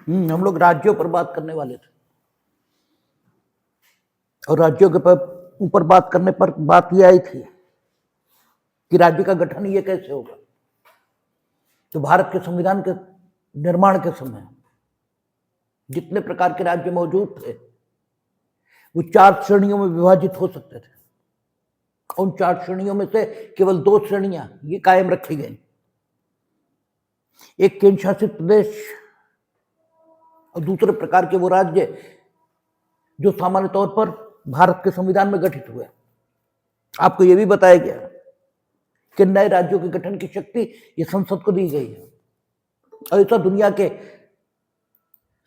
हम लोग राज्यों पर बात करने वाले थे और राज्यों के ऊपर बात करने पर बात ये आई थी कि राज्य का गठन ये कैसे होगा। तो भारत के संविधान के निर्माण के समय जितने प्रकार के राज्य मौजूद थे वो 4 श्रेणियों में विभाजित हो सकते थे। उन 4 श्रेणियों में से केवल 2 श्रेणियां ये कायम रखी गई। एक केंद्र शासित प्रदेश और दूसरे प्रकार के वो राज्य जो सामान्य तौर पर भारत के संविधान में गठित हुए। आपको यह भी बताया गया कि नए राज्यों के गठन की शक्ति ये संसद को दी गई है और ऐसा दुनिया के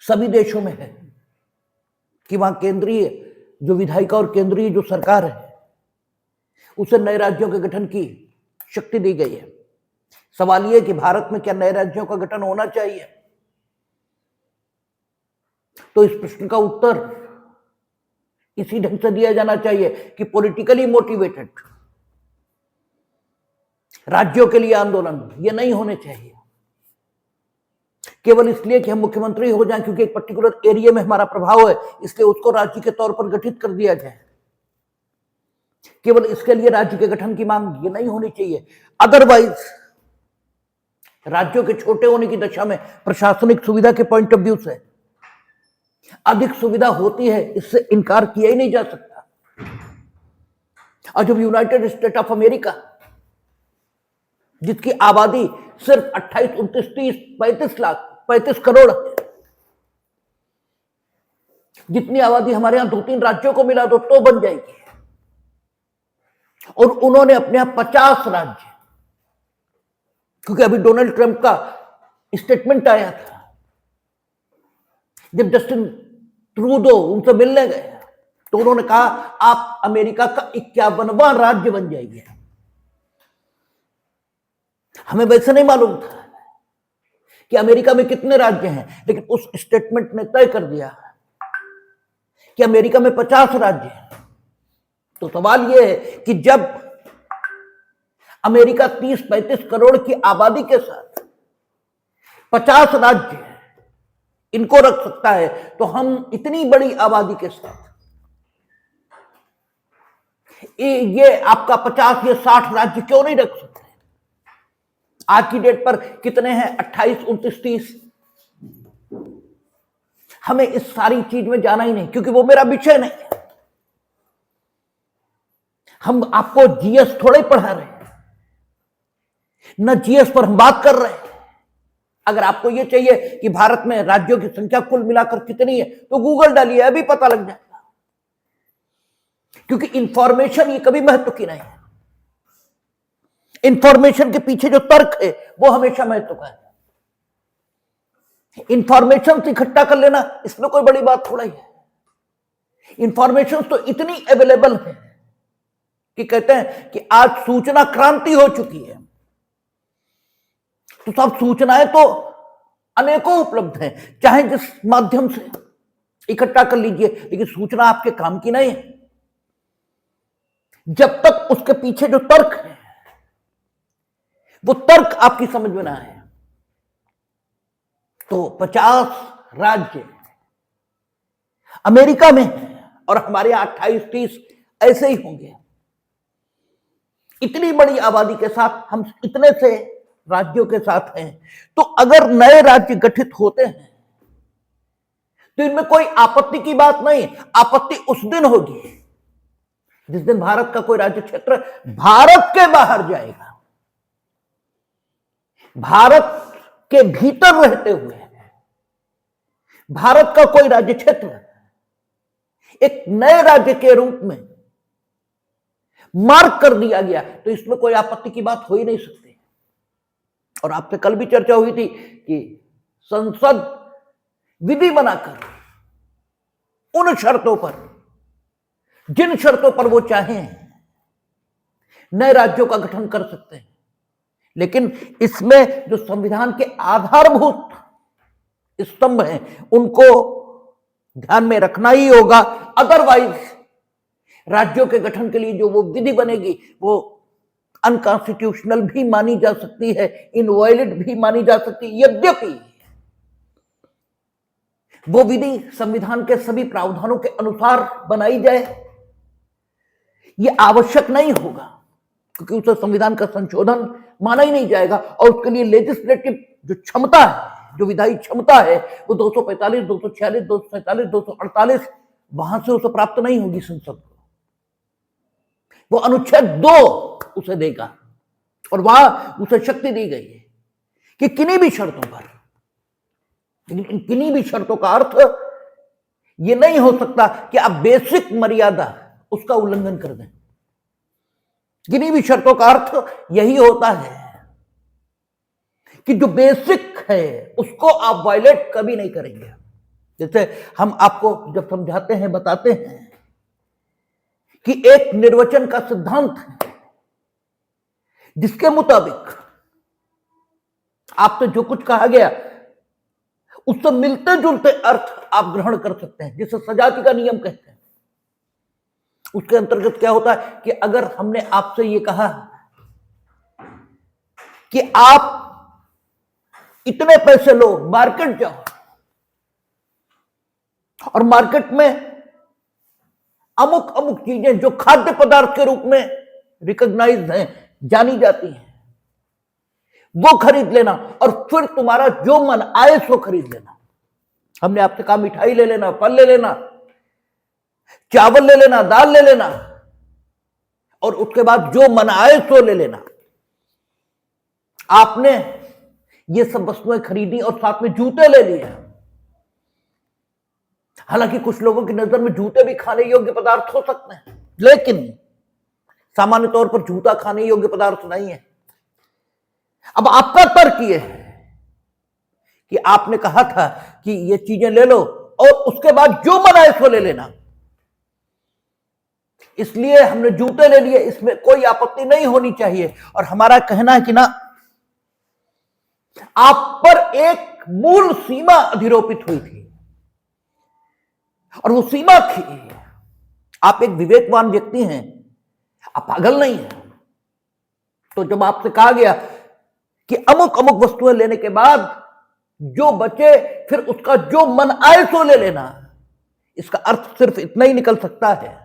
सभी देशों में है कि वहां केंद्रीय जो विधायिका और केंद्रीय जो सरकार है उसे नए राज्यों के गठन की शक्ति दी गई है। सवाल यह कि भारत में क्या नए राज्यों का गठन होना चाहिए? तो इस प्रश्न का उत्तर इसी ढंग से दिया जाना चाहिए कि पॉलिटिकली मोटिवेटेड राज्यों के लिए आंदोलन ये नहीं होने चाहिए केवल इसलिए कि हम मुख्यमंत्री हो जाएं क्योंकि एक पर्टिकुलर एरिया में हमारा प्रभाव है इसलिए उसको राज्य के तौर पर गठित कर दिया जाए। केवल इसके लिए राज्य के गठन की मांग ये नहीं होनी चाहिए। अदरवाइज राज्यों के छोटे होने की दशा में प्रशासनिक सुविधा के पॉइंट ऑफ व्यू से अधिक सुविधा होती है, इससे इनकार किया ही नहीं जा सकता। और जब यूनाइटेड स्टेट ऑफ अमेरिका जिसकी आबादी सिर्फ 28, 29, 30, 35 करोड़ है, जितनी आबादी हमारे यहां 2-3 राज्यों को मिला दो तो बन जाएगी। और उन्होंने अपने यहां 50 राज्य, क्योंकि अभी डोनाल्ड ट्रंप का स्टेटमेंट आया था जब जस्टिन ट्रूडो उनसे मिलने गए तो उन्होंने कहा आप अमेरिका का 51वां राज्य बन जाएंगे। हमें वैसे नहीं मालूम था कि अमेरिका में कितने राज्य हैं, लेकिन उस स्टेटमेंट ने तय कर दिया कि अमेरिका में 50 राज्य हैं। तो सवाल यह है कि जब अमेरिका 30-35 करोड़ की आबादी के साथ 50 राज्य इनको रख सकता है तो हम इतनी बड़ी आबादी के साथ ये आपका 50 या 60 राज्य क्यों नहीं रख सकते? आज की डेट पर कितने हैं? 28, 29, 30। हमें इस सारी चीज में जाना ही नहीं क्योंकि वो मेरा विषय नहीं है। हम आपको जीएस थोड़े पढ़ा रहे हैं, न जीएस पर हम बात कर रहे हैं। अगर आपको यह चाहिए कि भारत में राज्यों की संख्या कुल मिलाकर कितनी है तो गूगल डालिए, अभी पता लग जाएगा। क्योंकि इंफॉर्मेशन ये कभी महत्व की नहीं है। इंफॉर्मेशन के पीछे जो तर्क है वो हमेशा महत्व का है। इंफॉर्मेशन से इकट्ठा कर लेना इसमें कोई बड़ी बात थोड़ा ही है। इंफॉर्मेशन तो इतनी अवेलेबल है कि कहते हैं कि आज सूचना क्रांति हो चुकी है। तो सब सूचनाएं तो अनेकों उपलब्ध हैं, चाहे जिस माध्यम से इकट्ठा कर लीजिए, लेकिन सूचना आपके काम की नहीं है जब तक उसके पीछे जो तर्क है वो तर्क आपकी समझ में ना आए। तो 50 राज्य अमेरिका में है और हमारे यहां 28-30 ऐसे ही होंगे। इतनी बड़ी आबादी के साथ हम इतने से राज्यों के साथ हैं, तो अगर नए राज्य गठित होते हैं तो इनमें कोई आपत्ति की बात नहीं। आपत्ति उस दिन होगी जिस दिन भारत का कोई राज्य क्षेत्र भारत के बाहर जाएगा। भारत के भीतर रहते हुए भारत का कोई राज्य क्षेत्र एक नए राज्य के रूप में मार्क कर दिया गया तो इसमें कोई आपत्ति की बात हो ही नहीं सकती। और आपसे कल भी चर्चा हुई थी कि संसद विधि बनाकर उन शर्तों पर, जिन शर्तों पर वो चाहें, नए राज्यों का गठन कर सकते हैं। लेकिन इसमें जो संविधान के आधारभूत स्तंभ हैं उनको ध्यान में रखना ही होगा। अदरवाइज राज्यों के गठन के लिए जो वो विधि बनेगी वो अनकॉन्स्टिट्यूशनल भी मानी जा सकती है, इनवैलिड भी मानी जा सकती है। यद्यपि वो विधि संविधान के सभी प्रावधानों के अनुसार बनाई जाए, ये आवश्यक नहीं होगा, क्योंकि उसे संविधान का संशोधन माना ही नहीं जाएगा। और उसके लिए लेजिस्लेटिव जो क्षमता है, जो विधायी क्षमता है, वो 245, 246, 247, 248 वहां से उसे प्राप्त नहीं होगी संसद को। वो अनुच्छेद 2 उसे देगा, और वहां उसे शक्ति दी गई है कि किन्हीं भी शर्तों पर, लेकिन किन्हीं भी शर्तों का अर्थ ये नहीं हो सकता कि आप बेसिक मर्यादा उसका उल्लंघन कर दें। किन्हीं भी शर्तों का अर्थ यही होता है कि जो बेसिक है उसको आप वायलेट कभी नहीं करेंगे। जैसे हम आपको जब समझाते हैं, बताते हैं कि एक निर्वचन का सिद्धांत है जिसके मुताबिक आपसे जो कुछ कहा गया उससे मिलते जुलते अर्थ आप ग्रहण कर सकते हैं, जिसे सजाती का नियम कहते हैं। उसके अंतर्गत क्या होता है कि अगर हमने आपसे ये कहा कि आप इतने पैसे लो, मार्केट जाओ, और मार्केट में अमुक अमुक चीजें जो खाद्य पदार्थ के रूप में रिकॉग्नाइज्ड हैं, जानी जाती हैं, वो खरीद लेना, और फिर तुम्हारा जो मन आए सो खरीद लेना। हमने आपसे कहा मिठाई ले लेना, फल ले लेना, चावल ले लेना, दाल ले लेना, और उसके बाद जो मन आए सो ले लेना। आपने ये सब वस्तुएं खरीदी और साथ में जूते ले लिए। हालांकि कुछ लोगों की नजर में जूते भी खाने योग्य पदार्थ हो सकते हैं, लेकिन सामान्य तौर पर जूता खाने योग्य पदार्थ नहीं है। अब आपका तर्क यह है कि आपने कहा था कि ये चीजें ले लो और उसके बाद जो मन आए सो ले लेना, इसलिए हमने जूते ले लिए, इसमें कोई आपत्ति नहीं होनी चाहिए। और हमारा कहना है कि ना, आप पर एक मूल सीमा अधिरोपित हुई थी, और वो सीमा थी, आप एक विवेकवान व्यक्ति हैं, आप पागल नहीं हैं। तो जब आपसे कहा गया कि अमुक अमुक वस्तुएं लेने के बाद जो बचे फिर उसका जो मन आए सो ले लेना, इसका अर्थ सिर्फ इतना ही निकल सकता है।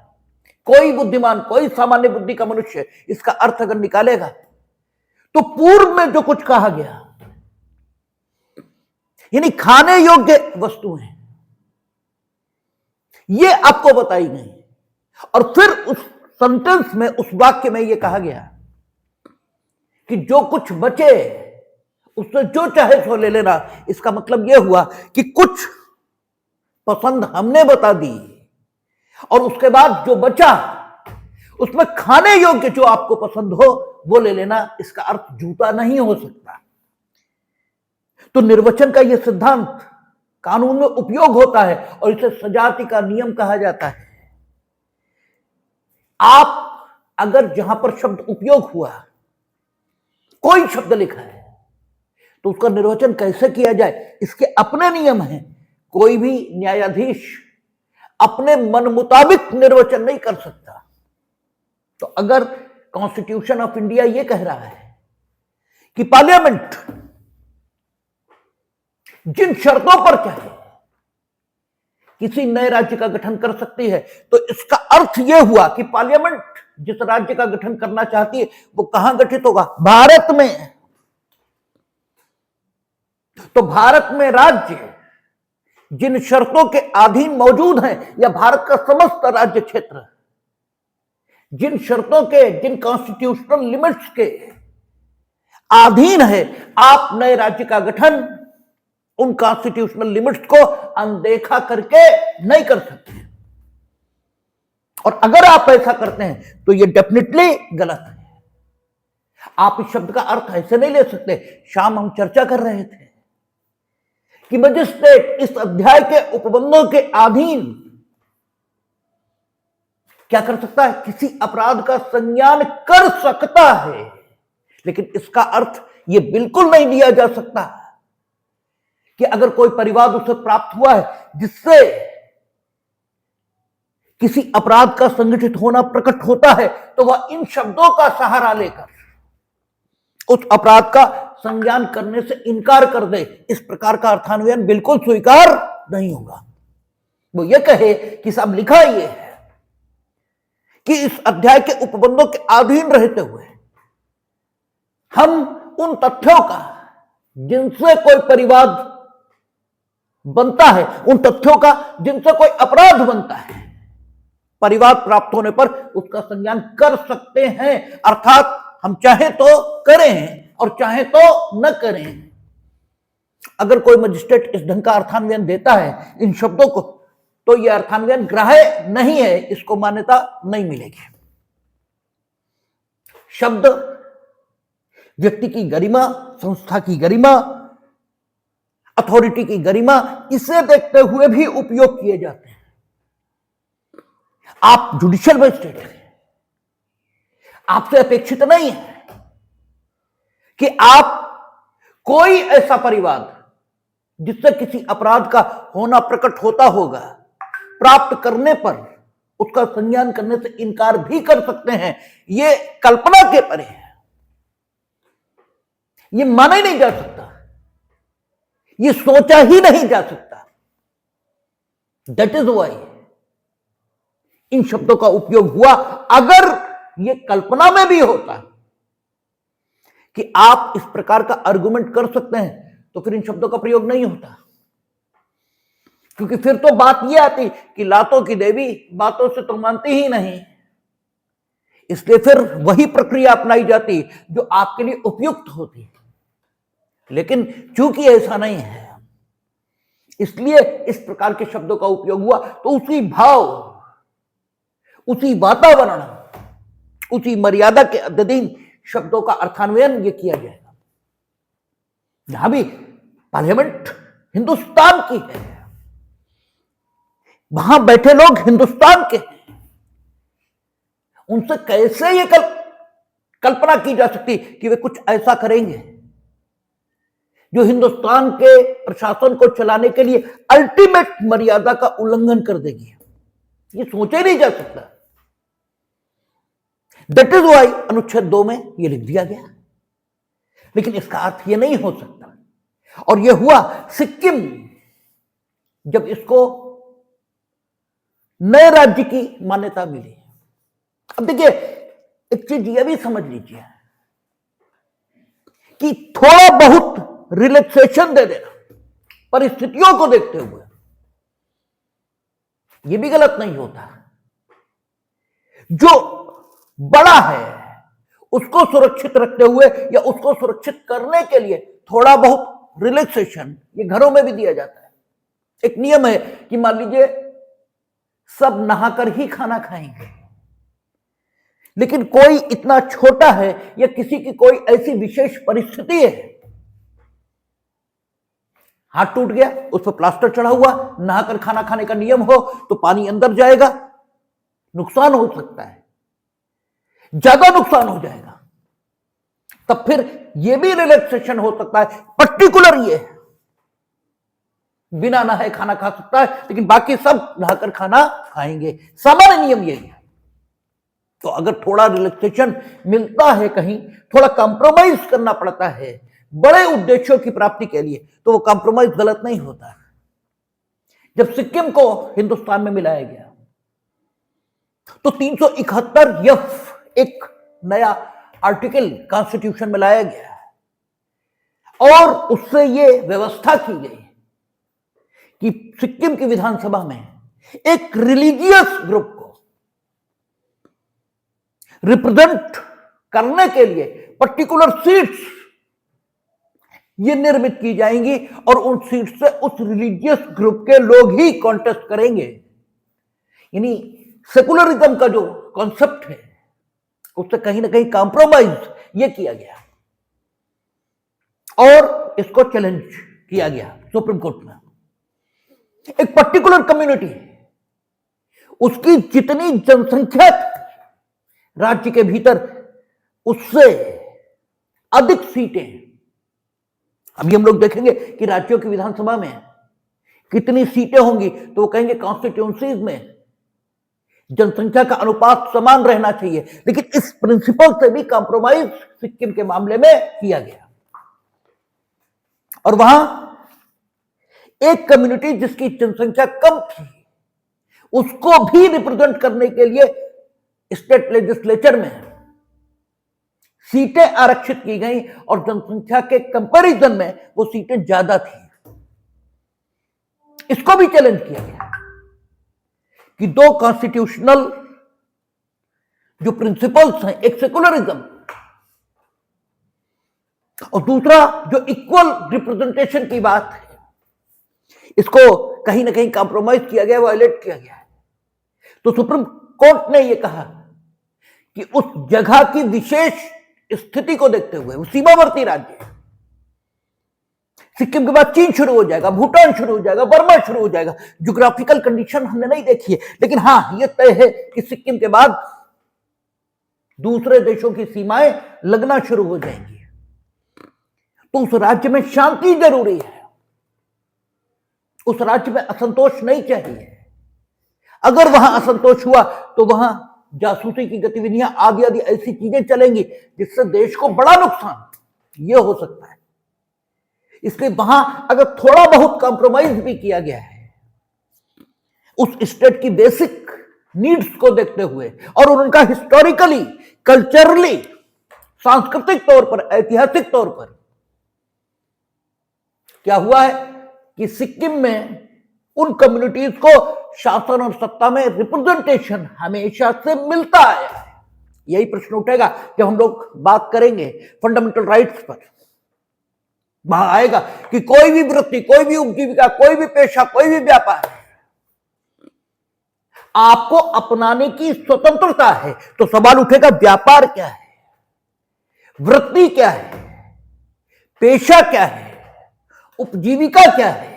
कोई बुद्धिमान, कोई सामान्य बुद्धि का मनुष्य इसका अर्थ अगर निकालेगा तो पूर्व में जो कुछ कहा गया, यानी खाने योग्य वस्तुएं, ये आपको बताई गई, और फिर उस सेंटेंस में, उस वाक्य में यह कहा गया कि जो कुछ बचे उससे जो चाहे सो ले लेना। इसका मतलब यह हुआ कि कुछ पसंद हमने बता दी, और उसके बाद जो बचा उसमें खाने योग्य जो आपको पसंद हो वो ले लेना। इसका अर्थ जूता नहीं हो सकता। तो निर्वचन का यह सिद्धांत कानून में उपयोग होता है, और इसे सजाती का नियम कहा जाता है। आप अगर जहां पर शब्द उपयोग हुआ, कोई शब्द लिखा है, तो उसका निर्वचन कैसे किया जाए, इसके अपने नियम हैं। कोई भी न्यायाधीश अपने मन मुताबिक निर्वचन नहीं कर सकता। तो अगर कॉन्स्टिट्यूशन ऑफ इंडिया यह कह रहा है कि पार्लियामेंट जिन शर्तों पर चाहे किसी नए राज्य का गठन कर सकती है, तो इसका अर्थ यह हुआ कि पार्लियामेंट जिस राज्य का गठन करना चाहती है वो कहां गठित होगा, भारत में। तो भारत में राज्य जिन शर्तों के अधीन मौजूद हैं, या भारत का समस्त राज्य क्षेत्र जिन शर्तों के, जिन कॉन्स्टिट्यूशनल लिमिट्स के अधीन है, आप नए राज्य का गठन उन कॉन्स्टिट्यूशनल लिमिट्स को अनदेखा करके नहीं कर सकते। और अगर आप ऐसा करते हैं तो यह डेफिनेटली गलत है। आप इस शब्द का अर्थ ऐसे नहीं ले सकते। शाम हम चर्चा कर रहे थे कि मजिस्ट्रेट इस अध्याय के उपबंधों के अधीन क्या कर सकता है, किसी अपराध का संज्ञान कर सकता है, लेकिन इसका अर्थ यह बिल्कुल नहीं लिया जा सकता कि अगर कोई परिवाद उसे प्राप्त हुआ है जिससे किसी अपराध का संगठित होना प्रकट होता है, तो वह इन शब्दों का सहारा लेकर उस अपराध का संज्ञान करने से इनकार कर दे। इस प्रकार का अर्थान्वयन बिल्कुल स्वीकार नहीं होगा। वो ये कहे कि साहब लिखा ये है कि इस अध्याय के उपबंधों के अधीन रहते हुए हम उन तथ्यों का जिनसे कोई परिवाद बनता है, उन तथ्यों का जिनसे कोई अपराध बनता है, परिवाद प्राप्त होने पर उसका संज्ञान कर सकते हैं। अर्थात हम चाहे तो करें और चाहे तो न करें। अगर कोई मजिस्ट्रेट इस ढंग का अर्थान्वयन देता है इन शब्दों को, तो यह अर्थान्वयन ग्राह्य नहीं है, इसको मान्यता नहीं मिलेगी। शब्द व्यक्ति की गरिमा, संस्था की गरिमा, अथॉरिटी की गरिमा, इसे देखते हुए भी उपयोग किए जाते हैं। आप जुडिशियल मजिस्ट्रेट हैं, आपसे अपेक्षित नहीं है कि आप कोई ऐसा परिवाद जिससे किसी अपराध का होना प्रकट होता होगा प्राप्त करने पर उसका संज्ञान करने से इनकार भी कर सकते हैं। यह कल्पना के परे है, यह माना ही नहीं जा सकता, यह सोचा ही नहीं जा सकता। दैट इज व्हाई इन शब्दों का उपयोग हुआ। अगर यह कल्पना में भी होता कि आप इस प्रकार का आर्गुमेंट कर सकते हैं, तो फिर इन शब्दों का प्रयोग नहीं होता, क्योंकि फिर तो बात यह आती कि लातों की देवी बातों से तो मानती ही नहीं। इसलिए फिर वही प्रक्रिया अपनाई जाती जो आपके लिए उपयुक्त होती। लेकिन चूंकि ऐसा नहीं है, इसलिए इस प्रकार के शब्दों का उपयोग हुआ। तो उसी भाव, उसी वातावरण, उसी मर्यादा के अधीन शब्दों का अर्थान्वयन ये किया जाएगा। जहां भी पार्लियामेंट हिंदुस्तान की है, वहां बैठे लोग हिंदुस्तान के हैं, उनसे कैसे ये कल्पना की जा सकती कि वे कुछ ऐसा करेंगे जो हिंदुस्तान के प्रशासन को चलाने के लिए अल्टीमेट मर्यादा का उल्लंघन कर देगी। ये सोचा ही नहीं जा सकता। दैट इज व्हाई अनुच्छेद 2 में यह लिख दिया गया। लेकिन इसका अर्थ यह नहीं हो सकता, और यह हुआ सिक्किम जब इसको नए राज्य की मान्यता मिली। अब देखिए, एक चीज यह भी समझ लीजिए कि थोड़ा बहुत रिलैक्सेशन दे देना परिस्थितियों को देखते हुए, यह भी गलत नहीं होता। जो बड़ा है उसको सुरक्षित रखते हुए या उसको सुरक्षित करने के लिए थोड़ा बहुत रिलैक्सेशन ये घरों में भी दिया जाता है। एक नियम है कि मान लीजिए सब नहाकर ही खाना खाएंगे, लेकिन कोई इतना छोटा है या किसी की कोई ऐसी विशेष परिस्थिति है, हाथ टूट गया, उस पर प्लास्टर चढ़ा हुआ, नहाकर खाना खाने का नियम हो तो पानी अंदर जाएगा, नुकसान हो सकता है, ज्यादा नुकसान हो जाएगा, तब फिर यह भी रिलैक्सेशन हो सकता है। पर्टिकुलर ये है, बिना नहाए खाना खा सकता है, लेकिन बाकी सब नहाकर खाना खाएंगे। सामान्य नियम यही है। तो अगर थोड़ा रिलैक्सेशन मिलता है, कहीं थोड़ा कॉम्प्रोमाइज करना पड़ता है बड़े उद्देश्यों की प्राप्ति के लिए, तो वो कॉम्प्रोमाइज गलत नहीं होता। जब सिक्किम को हिंदुस्तान में मिलाया गया तो 371F एक नया आर्टिकल कॉन्स्टिट्यूशन में लाया गया और उससे यह व्यवस्था की गई कि सिक्किम की विधानसभा में एक रिलीजियस ग्रुप को रिप्रेजेंट करने के लिए पर्टिकुलर सीट्स ये निर्मित की जाएंगी और उन सीट से उस रिलीजियस ग्रुप के लोग ही कॉन्टेस्ट करेंगे। यानी सेकुलरिज्म का जो कॉन्सेप्ट है उससे कहीं ना कहीं कॉम्प्रोमाइज ये किया गया और इसको चैलेंज किया गया सुप्रीम कोर्ट में। एक पर्टिकुलर कम्युनिटी, उसकी जितनी जनसंख्या राज्य के भीतर, उससे अधिक सीटें, अभी हम लोग देखेंगे कि राज्यों की विधानसभा में कितनी सीटें होंगी, तो वो कहेंगे कॉन्स्टिट्यूंसीज में जनसंख्या का अनुपात समान रहना चाहिए। लेकिन इस प्रिंसिपल से भी कॉम्प्रोमाइज सिक्किम के मामले में किया गया और वहां एक कम्युनिटी जिसकी जनसंख्या कम थी उसको भी रिप्रेजेंट करने के लिए स्टेट लेजिस्लेचर में सीटें आरक्षित की गई और जनसंख्या के कंपैरिजन में वो सीटें ज्यादा थी। इसको भी चैलेंज किया गया कि दो कॉन्स्टिट्यूशनल जो प्रिंसिपल्स हैं, एक सेकुलरिज्म और दूसरा जो इक्वल रिप्रेजेंटेशन की बात है, इसको कहीं ना कहीं कॉम्प्रोमाइज किया गया, वायलेट किया गया है। तो सुप्रीम कोर्ट ने यह कहा कि उस जगह की विशेष स्थिति को देखते हुए, वो सीमावर्ती राज्य है, सिक्किम के बाद चीन शुरू हो जाएगा, भूटान शुरू हो जाएगा, बर्मा शुरू हो जाएगा। ज्योग्राफिकल कंडीशन हमने नहीं देखी है, लेकिन हां यह तय है कि सिक्किम के बाद दूसरे देशों की सीमाएं लगना शुरू हो जाएंगी। तो उस राज्य में शांति जरूरी है, उस राज्य में असंतोष नहीं चाहिए। अगर वहां असंतोष हुआ तो वहां जासूसी की गतिविधियां आदि आदि ऐसी चीजें चलेंगी जिससे देश को बड़ा नुकसान यह हो सकता है। इसलिए वहां अगर थोड़ा बहुत कॉम्प्रोमाइज भी किया गया है उस स्टेट की बेसिक नीड्स को देखते हुए और उनका हिस्टोरिकली, कल्चरली, सांस्कृतिक तौर पर, ऐतिहासिक तौर पर क्या हुआ है कि सिक्किम में उन कम्युनिटीज को शासन और सत्ता में रिप्रेजेंटेशन हमेशा से मिलता आया है। यही प्रश्न उठेगा जब हम लोग बात करेंगे फंडामेंटल राइट्स पर। वहां आएगा कि कोई भी वृत्ति, कोई भी उपजीविका, कोई भी पेशा, कोई भी व्यापार आपको अपनाने की स्वतंत्रता है। तो सवाल उठेगा व्यापार क्या है, वृत्ति क्या है, पेशा क्या है, उपजीविका क्या है,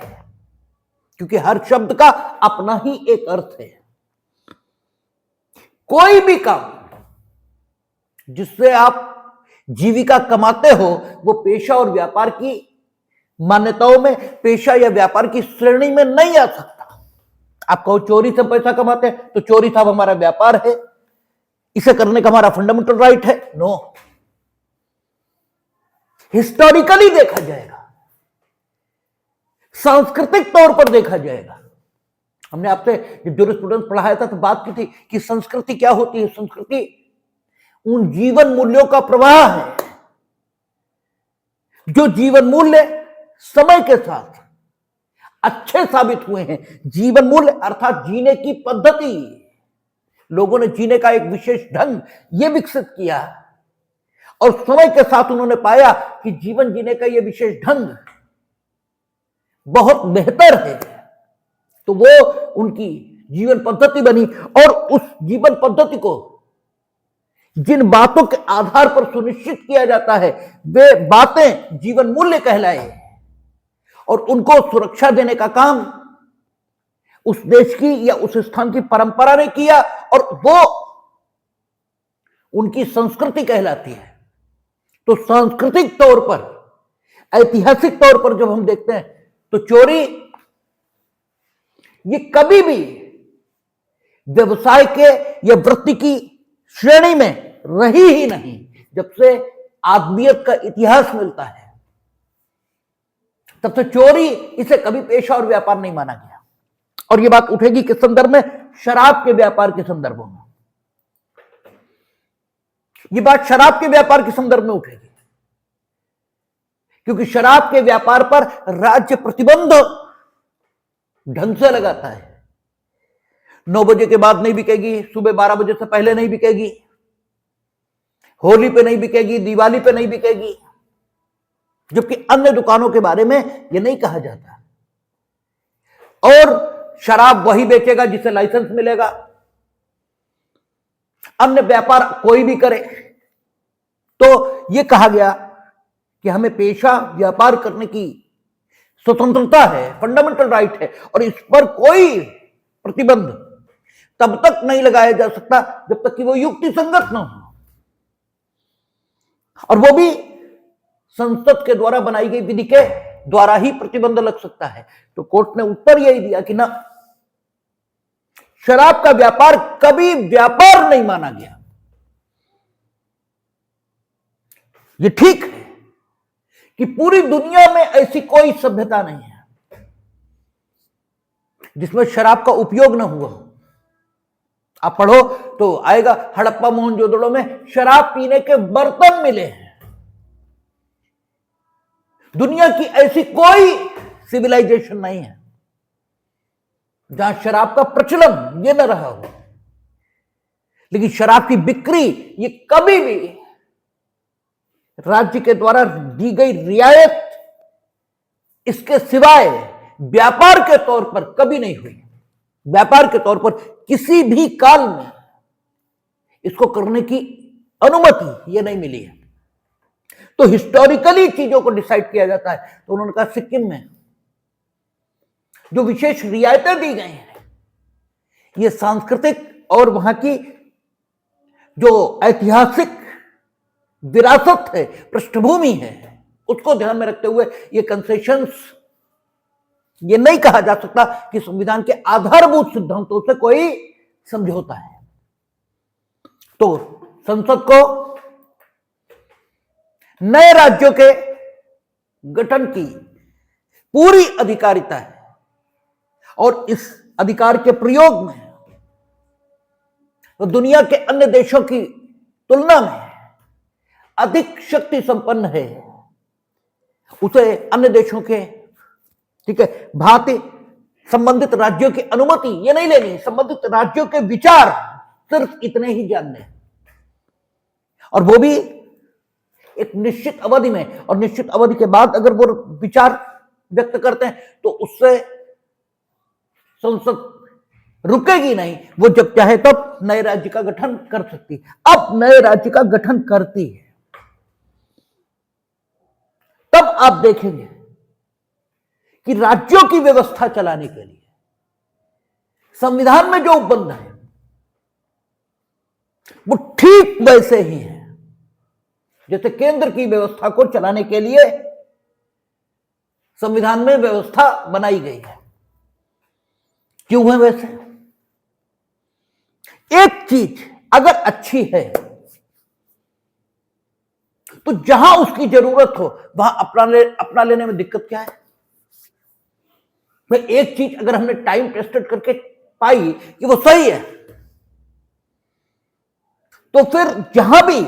क्योंकि हर शब्द का अपना ही एक अर्थ है। कोई भी काम जिससे आप जीविका कमाते हो वो पेशा और व्यापार की मान्यताओं में, पेशा या व्यापार की श्रेणी में नहीं आ सकता। आप कहो चोरी से पैसा कमाते हैं तो चोरी साहब हमारा व्यापार है, इसे करने का हमारा फंडामेंटल राइट है। नो, हिस्टोरिकली देखा जाएगा, सांस्कृतिक तौर पर देखा जाएगा। हमने आपसे जब जूरिस्प्रूडेंस पढ़ाया था तो बात की थी कि संस्कृति क्या होती है। संस्कृति उन जीवन मूल्यों का प्रवाह है जो जीवन मूल्य समय के साथ अच्छे साबित हुए हैं। जीवन मूल्य अर्थात जीने की पद्धति, लोगों ने जीने का एक विशेष ढंग यह विकसित किया और समय के साथ उन्होंने पाया कि जीवन जीने का यह विशेष ढंग बहुत बेहतर है, तो वो उनकी जीवन पद्धति बनी। और उस जीवन पद्धति को जिन बातों के आधार पर सुनिश्चित किया जाता है वे बातें जीवन मूल्य कहलाए और उनको सुरक्षा देने का काम उस देश की या उस स्थान की परंपरा ने किया और वो उनकी संस्कृति कहलाती है। तो सांस्कृतिक तौर पर, ऐतिहासिक तौर पर जब हम देखते हैं तो चोरी ये कभी भी व्यवसाय के या वृत्ति की श्रेणी में रही ही नहीं। जब से आदमियत का इतिहास मिलता है तब से चोरी इसे कभी पेशा और व्यापार नहीं माना गया। और यह बात उठेगी किस संदर्भ में? शराब के व्यापार के संदर्भ में। यह बात शराब के व्यापार के संदर्भ में उठेगी क्योंकि शराब के व्यापार पर राज्य प्रतिबंध ढंग से लगाता है। 9 बजे के बाद नहीं बिकेगी, सुबह 12 बजे से पहले नहीं बिकेगी, होली पे नहीं बिकेगी, दिवाली पे नहीं बिकेगी, जबकि अन्य दुकानों के बारे में यह नहीं कहा जाता। और शराब वही बेचेगा जिसे लाइसेंस मिलेगा। अन्य व्यापार कोई भी करे। तो यह कहा गया कि हमें पेशा व्यापार करने की स्वतंत्रता है, फंडामेंटल राइट है और इस पर कोई प्रतिबंध तब तक नहीं लगाया जा सकता जब तक कि वो युक्ति संगत न हो, और वो भी संसद के द्वारा बनाई गई विधि के द्वारा ही प्रतिबंध लग सकता है। तो कोर्ट ने उत्तर यही दिया कि ना, शराब का व्यापार कभी व्यापार नहीं माना गया। ये ठीक है कि पूरी दुनिया में ऐसी कोई सभ्यता नहीं है जिसमें शराब का उपयोग न हुआ हो। आप पढ़ो तो आएगा हड़प्पा मोहनजोदड़ो में शराब पीने के बर्तन मिले हैं। दुनिया की ऐसी कोई सिविलाइजेशन नहीं है जहां शराब का प्रचलन ये न रहा हो, लेकिन शराब की बिक्री ये कभी भी राज्य के द्वारा दी गई रियायत इसके सिवाय व्यापार के तौर पर कभी नहीं हुई। व्यापार के तौर पर किसी भी काल में इसको करने की अनुमति ये नहीं मिली है। तो हिस्टोरिकली चीजों को डिसाइड किया जाता है। तो उन्होंने कहा सिक्किम में जो विशेष रियायतें दी गई हैं ये सांस्कृतिक और वहां की जो ऐतिहासिक विरासत है, पृष्ठभूमि है, उसको ध्यान में रखते हुए ये कंसेशंस, ये नहीं कहा जा सकता कि संविधान के आधारभूत सिद्धांतों से कोई समझौता है। तो संसद को नए राज्यों के गठन की पूरी अधिकारिता है और इस अधिकार के प्रयोग में तो दुनिया के अन्य देशों की तुलना में अधिक शक्ति संपन्न है। उसे अन्य देशों के, ठीक है, भांति संबंधित राज्यों की अनुमति ये नहीं लेनी, संबंधित राज्यों के विचार सिर्फ इतने ही जानने हैं, और वो भी एक निश्चित अवधि में, और निश्चित अवधि के बाद अगर वो विचार व्यक्त करते हैं तो उससे संसद रुकेगी नहीं, वो जब चाहे तब नए राज्य का गठन कर सकती है। अब नए राज्य का गठन करती है, तब आप देखेंगे कि राज्यों की व्यवस्था चलाने के लिए संविधान में जो उपबंध है वो ठीक वैसे ही है जैसे केंद्र की व्यवस्था को चलाने के लिए संविधान में व्यवस्था बनाई गई है। क्यों है वैसे? एक चीज अगर अच्छी है तो जहां उसकी जरूरत हो वहां अपना लेने में दिक्कत क्या है? भाई एक चीज अगर हमने टाइम टेस्टेड करके पाई कि वो सही है, तो फिर जहां भी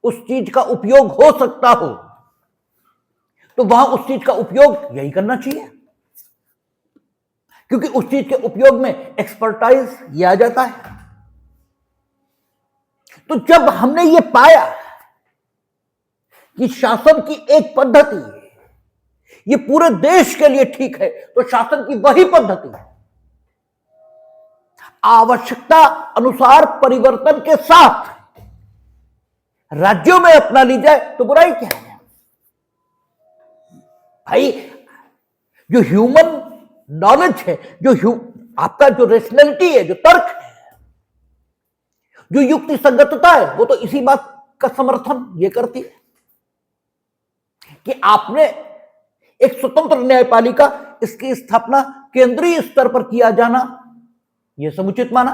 उस चीज का उपयोग हो सकता हो तो वहां उस चीज का उपयोग यही करना चाहिए, क्योंकि उस चीज के उपयोग में एक्सपर्टाइज ये आ जाता है। तो जब हमने ये पाया कि शासन की एक पद्धति ये पूरे देश के लिए ठीक है, तो शासन की वही पद्धति आवश्यकता अनुसार परिवर्तन के साथ राज्यों में अपना ली जाए तो बुराई क्या है? भाई जो ह्यूमन नॉलेज है, जो आपका जो रेशनैलिटी है, जो तर्क है, जो युक्ति संगतता है, वो तो इसी बात का समर्थन ये करती है कि आपने एक स्वतंत्र न्यायपालिका, इसकी स्थापना केंद्रीय स्तर पर किया जाना यह समुचित माना।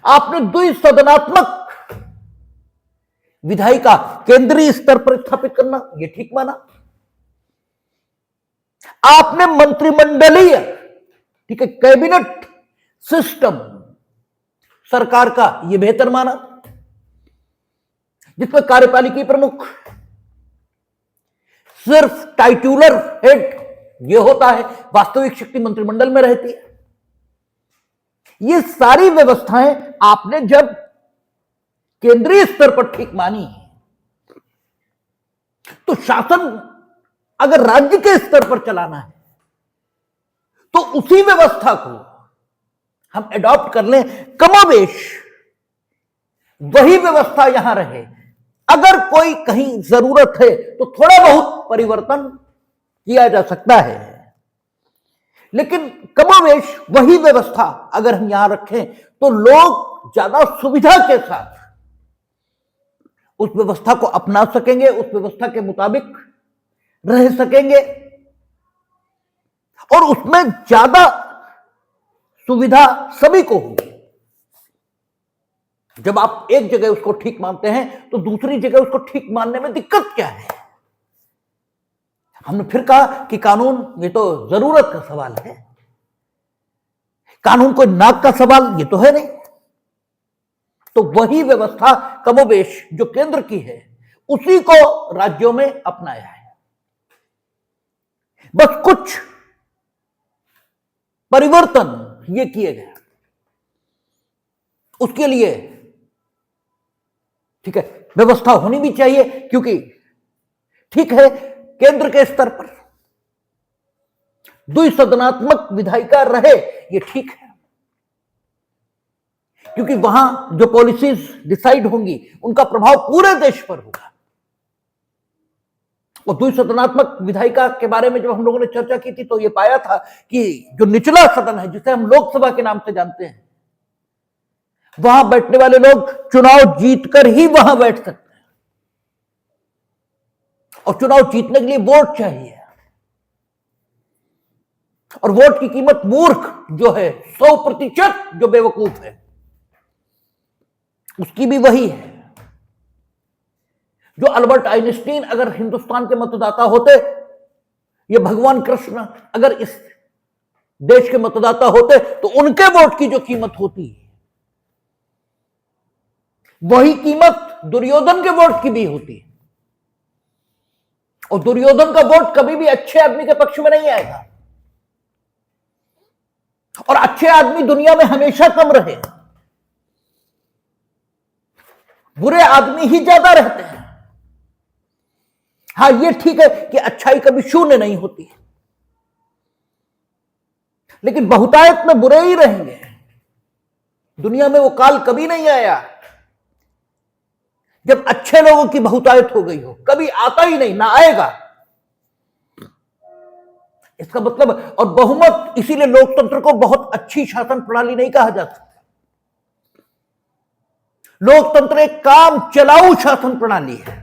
आपने द्विसदनात्मक विधायिका केंद्रीय स्तर पर स्थापित करना यह ठीक माना। आपने मंत्रिमंडलीय, ठीक है, कैबिनेट सिस्टम सरकार का यह बेहतर माना, जिसमें कार्यपालिका प्रमुख सिर्फ टाइटुलर हेड ये होता है, वास्तविक शक्ति मंत्रिमंडल में रहती है। ये सारी व्यवस्थाएं आपने जब केंद्रीय स्तर पर ठीक मानी तो शासन अगर राज्य के स्तर पर चलाना है तो उसी व्यवस्था को हम एडॉप्ट कर लें, कमोबेश वही व्यवस्था यहां रहे। अगर कोई कहीं जरूरत है तो थोड़ा बहुत परिवर्तन किया जा सकता है, लेकिन कमोबेश वही व्यवस्था अगर हम यहां रखें तो लोग ज्यादा सुविधा के साथ उस व्यवस्था को अपना सकेंगे, उस व्यवस्था के मुताबिक रह सकेंगे और उसमें ज्यादा सुविधा सभी को होगी। जब आप एक जगह उसको ठीक मानते हैं तो दूसरी जगह उसको ठीक मानने में दिक्कत क्या है? हमने फिर कहा कि कानून ये तो जरूरत का सवाल है, कानून कोई नाक का सवाल ये तो है नहीं। तो वही व्यवस्था कमोबेश जो केंद्र की है उसी को राज्यों में अपनाया है, बस कुछ परिवर्तन ये किए गए। उसके लिए ठीक है व्यवस्था होनी भी चाहिए, क्योंकि ठीक है केंद्र के स्तर पर द्विसदनात्मक विधायिका रहे ये ठीक है, क्योंकि वहां जो पॉलिसीज डिसाइड होंगी उनका प्रभाव पूरे देश पर होगा। और द्विसदनात्मक विधायिका के बारे में जब हम लोगों ने चर्चा की थी तो ये पाया था कि जो निचला सदन है जिसे हम लोकसभा के नाम से जानते हैं, वहां बैठने वाले लोग चुनाव जीतकर ही वहां बैठ सकते हैं, और चुनाव जीतने के लिए वोट चाहिए, और वोट की कीमत मूर्ख जो है 100% जो बेवकूफ है उसकी भी वही है। जो अल्बर्ट आइंस्टीन अगर हिंदुस्तान के मतदाता होते, ये भगवान कृष्ण अगर इस देश के मतदाता होते, तो उनके वोट की जो कीमत होती वही कीमत दुर्योधन के वोट की भी होती। और दुर्योधन का वोट कभी भी अच्छे आदमी के पक्ष में नहीं आएगा, और अच्छे आदमी दुनिया में हमेशा कम रहे, बुरे आदमी ही ज्यादा रहते हैं। हां ये ठीक है कि अच्छाई कभी शून्य नहीं होती, लेकिन बहुतायत में बुरे ही रहेंगे। दुनिया में वो काल कभी नहीं आया जब अच्छे लोगों की बहुतायत हो गई हो, कभी आता ही नहीं, ना आएगा। इसका मतलब, और बहुमत, इसीलिए लोकतंत्र को बहुत अच्छी शासन प्रणाली नहीं कहा जा सकता। लोकतंत्र एक काम चलाऊ शासन प्रणाली है,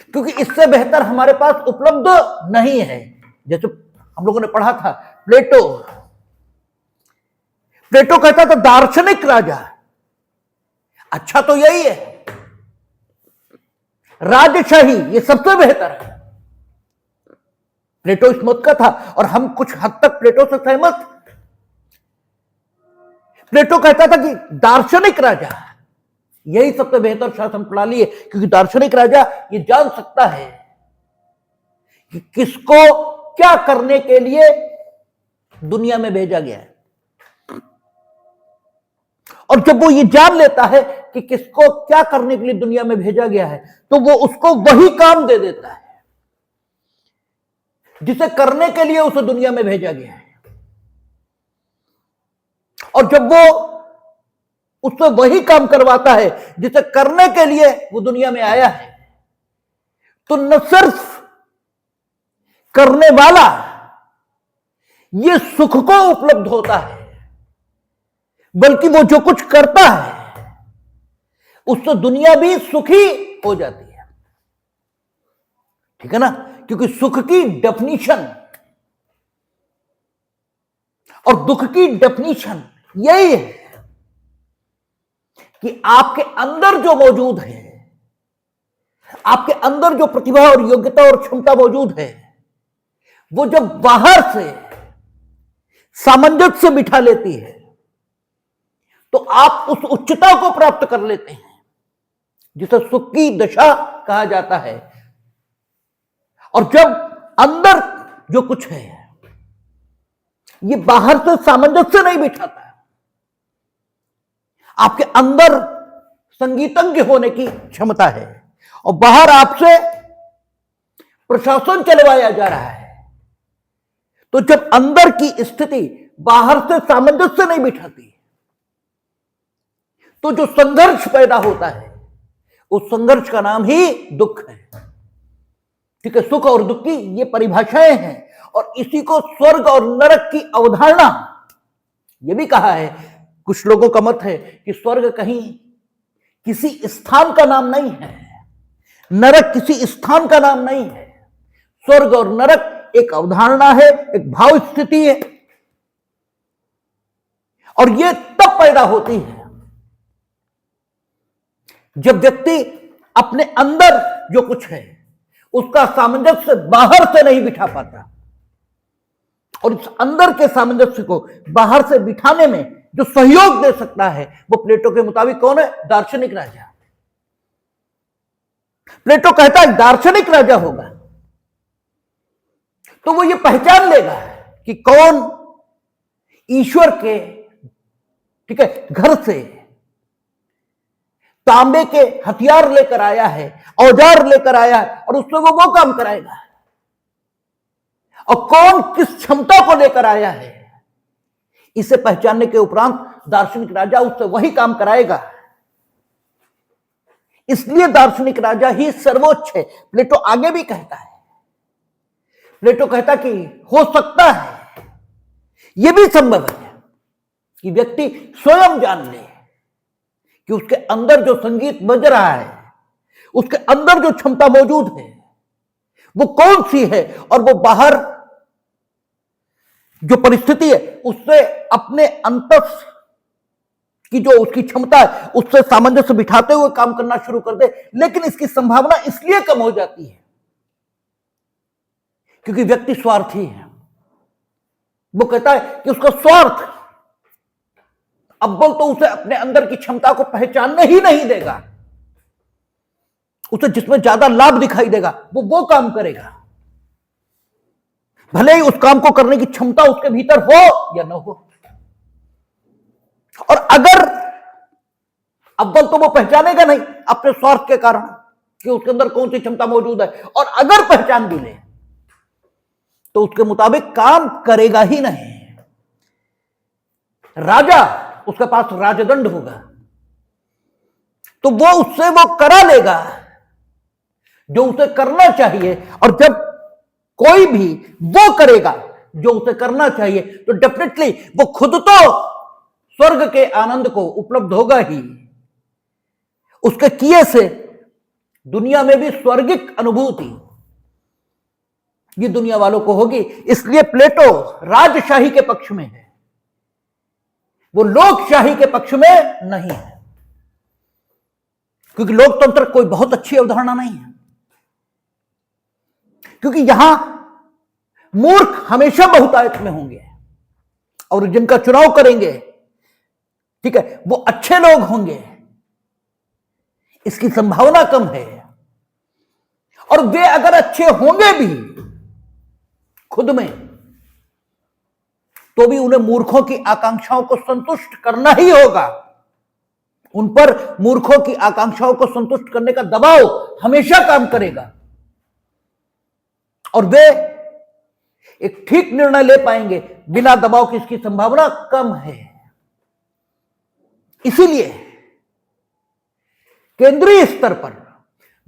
क्योंकि इससे बेहतर हमारे पास उपलब्ध नहीं है। जैसे हम लोगों ने पढ़ा था प्लेटो कहता था दार्शनिक राजा, अच्छा तो यही है, राजशाही ये सबसे बेहतर है। प्लेटो इस मत का था, और हम कुछ हद तक प्लेटो से सहमत। प्लेटो कहता था कि दार्शनिक राजा यही सबसे बेहतर शासन प्रणाली है, क्योंकि दार्शनिक राजा ये जान सकता है कि किसको क्या करने के लिए दुनिया में भेजा गया है, और जब वो ये जान लेता है कि किसको क्या करने के लिए दुनिया में भेजा गया है, तो वो उसको वही काम दे देता है जिसे करने के लिए उसे दुनिया में भेजा गया है। और जब वो उससे वही काम करवाता है जिसे करने के लिए वो दुनिया में आया है, तो न सिर्फ करने वाला ये सुख को उपलब्ध होता है, बल्कि वो जो कुछ करता है उससे दुनिया भी सुखी हो जाती है। ठीक है ना, क्योंकि सुख की डेफिनीशन और दुख की डेफिनीशन यही है कि आपके अंदर जो मौजूद है, आपके अंदर जो प्रतिभा और योग्यता और क्षमता मौजूद है, वो जब बाहर से सामंजस्य बिठा लेती है तो आप उस उच्चता को प्राप्त कर लेते हैं जिसे सुख की दशा कहा जाता है। और जब अंदर जो कुछ है ये बाहर से सामंजस्य नहीं बिठाता, आपके अंदर संगीतज्ञ होने की क्षमता है और बाहर आपसे प्रशासन चलवाया जा रहा है, तो जब अंदर की स्थिति बाहर से सामंजस्य नहीं बिठाती तो जो संघर्ष पैदा होता है उस संघर्ष का नाम ही दुख है। ठीक है, सुख और दुख की ये परिभाषाएं हैं, और इसी को स्वर्ग और नरक की अवधारणा ये भी कहा है। कुछ लोगों का मत है कि स्वर्ग कहीं किसी स्थान का नाम नहीं है, नरक किसी स्थान का नाम नहीं है। स्वर्ग और नरक एक अवधारणा है, एक भाव स्थिति है, और यह तब पैदा होती है जब व्यक्ति अपने अंदर जो कुछ है उसका सामंजस्य बाहर से नहीं बिठा पाता, और इस अंदर के सामंजस्य को बाहर से बिठाने में जो सहयोग दे सकता है वो प्लेटो के मुताबिक कौन है? दार्शनिक राजा। प्लेटो कहता है दार्शनिक राजा होगा तो वो ये पहचान लेगा कि कौन ईश्वर के, ठीक है, घर से तांबे के हथियार लेकर आया है, औजार लेकर आया है, और उससे वो काम कराएगा, और कौन किस क्षमता को लेकर आया है, इसे पहचानने के उपरांत दार्शनिक राजा उससे वही काम कराएगा। इसलिए दार्शनिक राजा ही सर्वोच्च है। प्लेटो आगे भी कहता है, प्लेटो कहता कि हो सकता है, यह भी संभव है कि व्यक्ति स्वयं जान ले कि उसके अंदर जो संगीत बज रहा है, उसके अंदर जो क्षमता मौजूद है वो कौन सी है, और वो बाहर जो परिस्थिति है उससे अपने अंतस की जो उसकी क्षमता है उससे सामंजस्य बिठाते हुए काम करना शुरू कर दे। लेकिन इसकी संभावना इसलिए कम हो जाती है क्योंकि व्यक्ति स्वार्थी है। वो कहता है कि उसका स्वार्थ अव्वल तो उसे अपने अंदर की क्षमता को पहचानने ही नहीं देगा, उसे जिसमें ज्यादा लाभ दिखाई देगा वो काम करेगा, भले ही उस काम को करने की क्षमता उसके भीतर हो या न हो। और अगर अव्वल तो वो पहचानेगा नहीं अपने स्वार्थ के कारण कि उसके अंदर कौन सी क्षमता मौजूद है, और अगर पहचान भी ले तो उसके मुताबिक काम करेगा ही नहीं। राजा, उसके पास राजदंड होगा तो वो उससे वो करा लेगा जो उसे करना चाहिए, और जब कोई भी वो करेगा जो उसे करना चाहिए तो डेफिनेटली वो खुद तो स्वर्ग के आनंद को उपलब्ध होगा ही, उसके किए से दुनिया में भी स्वर्गिक अनुभूति ये दुनिया वालों को होगी। इसलिए प्लेटो राजशाही के पक्ष में है, वो लोकशाही के पक्ष में नहीं है, क्योंकि लोकतंत्र कोई बहुत अच्छी अवधारणा नहीं है, क्योंकि यहां मूर्ख हमेशा बहुतायत में होंगे और जिनका चुनाव करेंगे, ठीक है, वो अच्छे लोग होंगे, इसकी संभावना कम है। और वे अगर अच्छे होंगे भी खुद में तो भी उन्हें मूर्खों की आकांक्षाओं को संतुष्ट करना ही होगा। उन पर मूर्खों की आकांक्षाओं को संतुष्ट करने का दबाव हमेशा काम करेगा, और वे एक ठीक निर्णय ले पाएंगे बिना दबाव की, इसकी संभावना कम है। इसीलिए केंद्रीय स्तर पर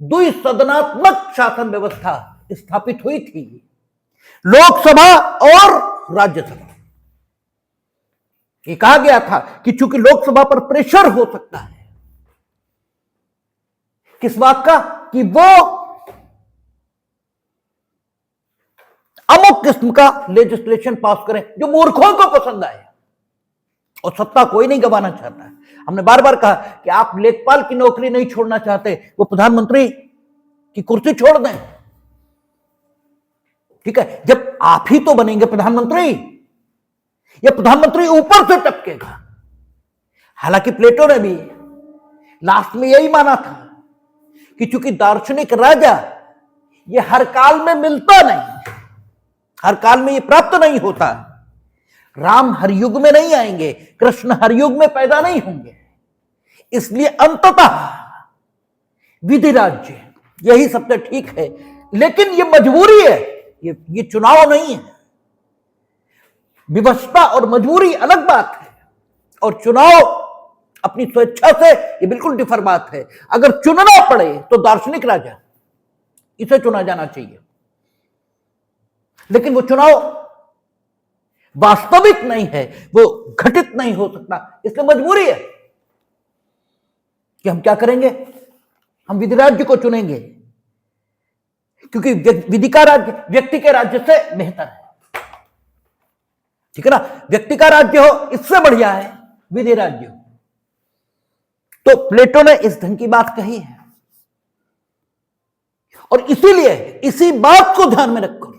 द्विसदनात्मक शासन व्यवस्था स्थापित हुई थी, लोकसभा और राज्यसभा। ये कहा गया था कि चूंकि लोकसभा पर प्रेशर हो सकता है, किस बात का, कि वो अमुक किस्म का लेजिस्लेशन पास करें जो मूर्खों को पसंद आए, और सत्ता कोई नहीं गंवाना चाहता है। हमने बार बार कहा कि आप लेखपाल की नौकरी नहीं छोड़ना चाहते, वो प्रधानमंत्री की कुर्सी छोड़ दें, ठीक है, जब आप ही तो बनेंगे प्रधानमंत्री, या प्रधानमंत्री ऊपर से टपकेगा। हालांकि प्लेटो ने भी लास्ट में यही माना था कि चूंकि दार्शनिक राजा ये हर काल में मिलता नहीं, हर काल में ये प्राप्त नहीं होता, राम हर युग में नहीं आएंगे, कृष्ण हर युग में पैदा नहीं होंगे, इसलिए अंततः विधि राज्य यही सबसे ठीक है। लेकिन ये मजबूरी है, ये चुनाव नहीं है। विवशता और मजबूरी अलग बात है, और चुनाव अपनी स्वेच्छा से ये बिल्कुल डिफर बात है। अगर चुनना पड़े तो दार्शनिक राजा, इसे चुना जाना चाहिए, लेकिन वो चुनाव वास्तविक नहीं है, वो घटित नहीं हो सकता, इसलिए मजबूरी है कि हम क्या करेंगे, हम विधि राज्य को चुनेंगे, क्योंकि विधि का राज्य व्यक्ति के राज्य से बेहतर है, ठीक है ना। व्यक्ति का राज्य हो इससे बढ़िया है विधि राज्य हो। तो प्लेटो ने इस ढंग की बात कही है, और इसीलिए इसी बात को ध्यान में रखकर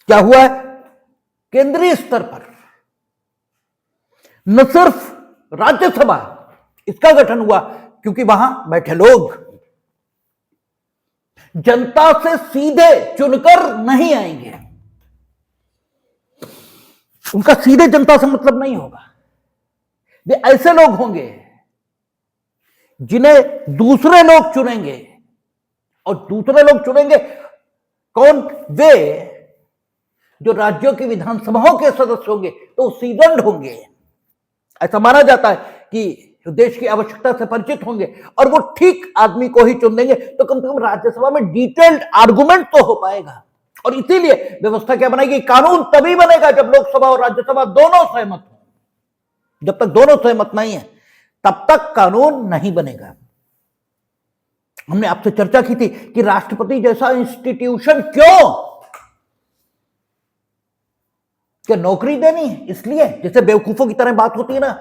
क्या हुआ है, केंद्रीय स्तर पर न सिर्फ राज्यसभा इसका गठन हुआ क्योंकि वहां बैठे लोग जनता से सीधे चुनकर नहीं आएंगे, उनका सीधे जनता से मतलब नहीं होगा। वे ऐसे लोग होंगे जिन्हें दूसरे लोग चुनेंगे, और दूसरे लोग चुनेंगे कौन, वे जो राज्यों की विधानसभाओं के सदस्य होंगे तो सीदंड होंगे। ऐसा माना जाता है कि देश की आवश्यकता से परिचित होंगे और वो ठीक आदमी को ही चुन देंगे, तो कम से कम राज्यसभा में डिटेल्ड आर्गुमेंट तो हो पाएगा। और इसीलिए व्यवस्था क्या बनाएगी, कानून तभी बनेगा जब लोकसभा और राज्यसभा दोनों सहमत हो। जब तक दोनों सहमत नहीं है तब तक कानून नहीं बनेगा। हमने आपसे चर्चा की थी कि राष्ट्रपति जैसा इंस्टीट्यूशन क्यों, क्या नौकरी देनी है इसलिए, जैसे बेवकूफों की तरह बात होती है ना।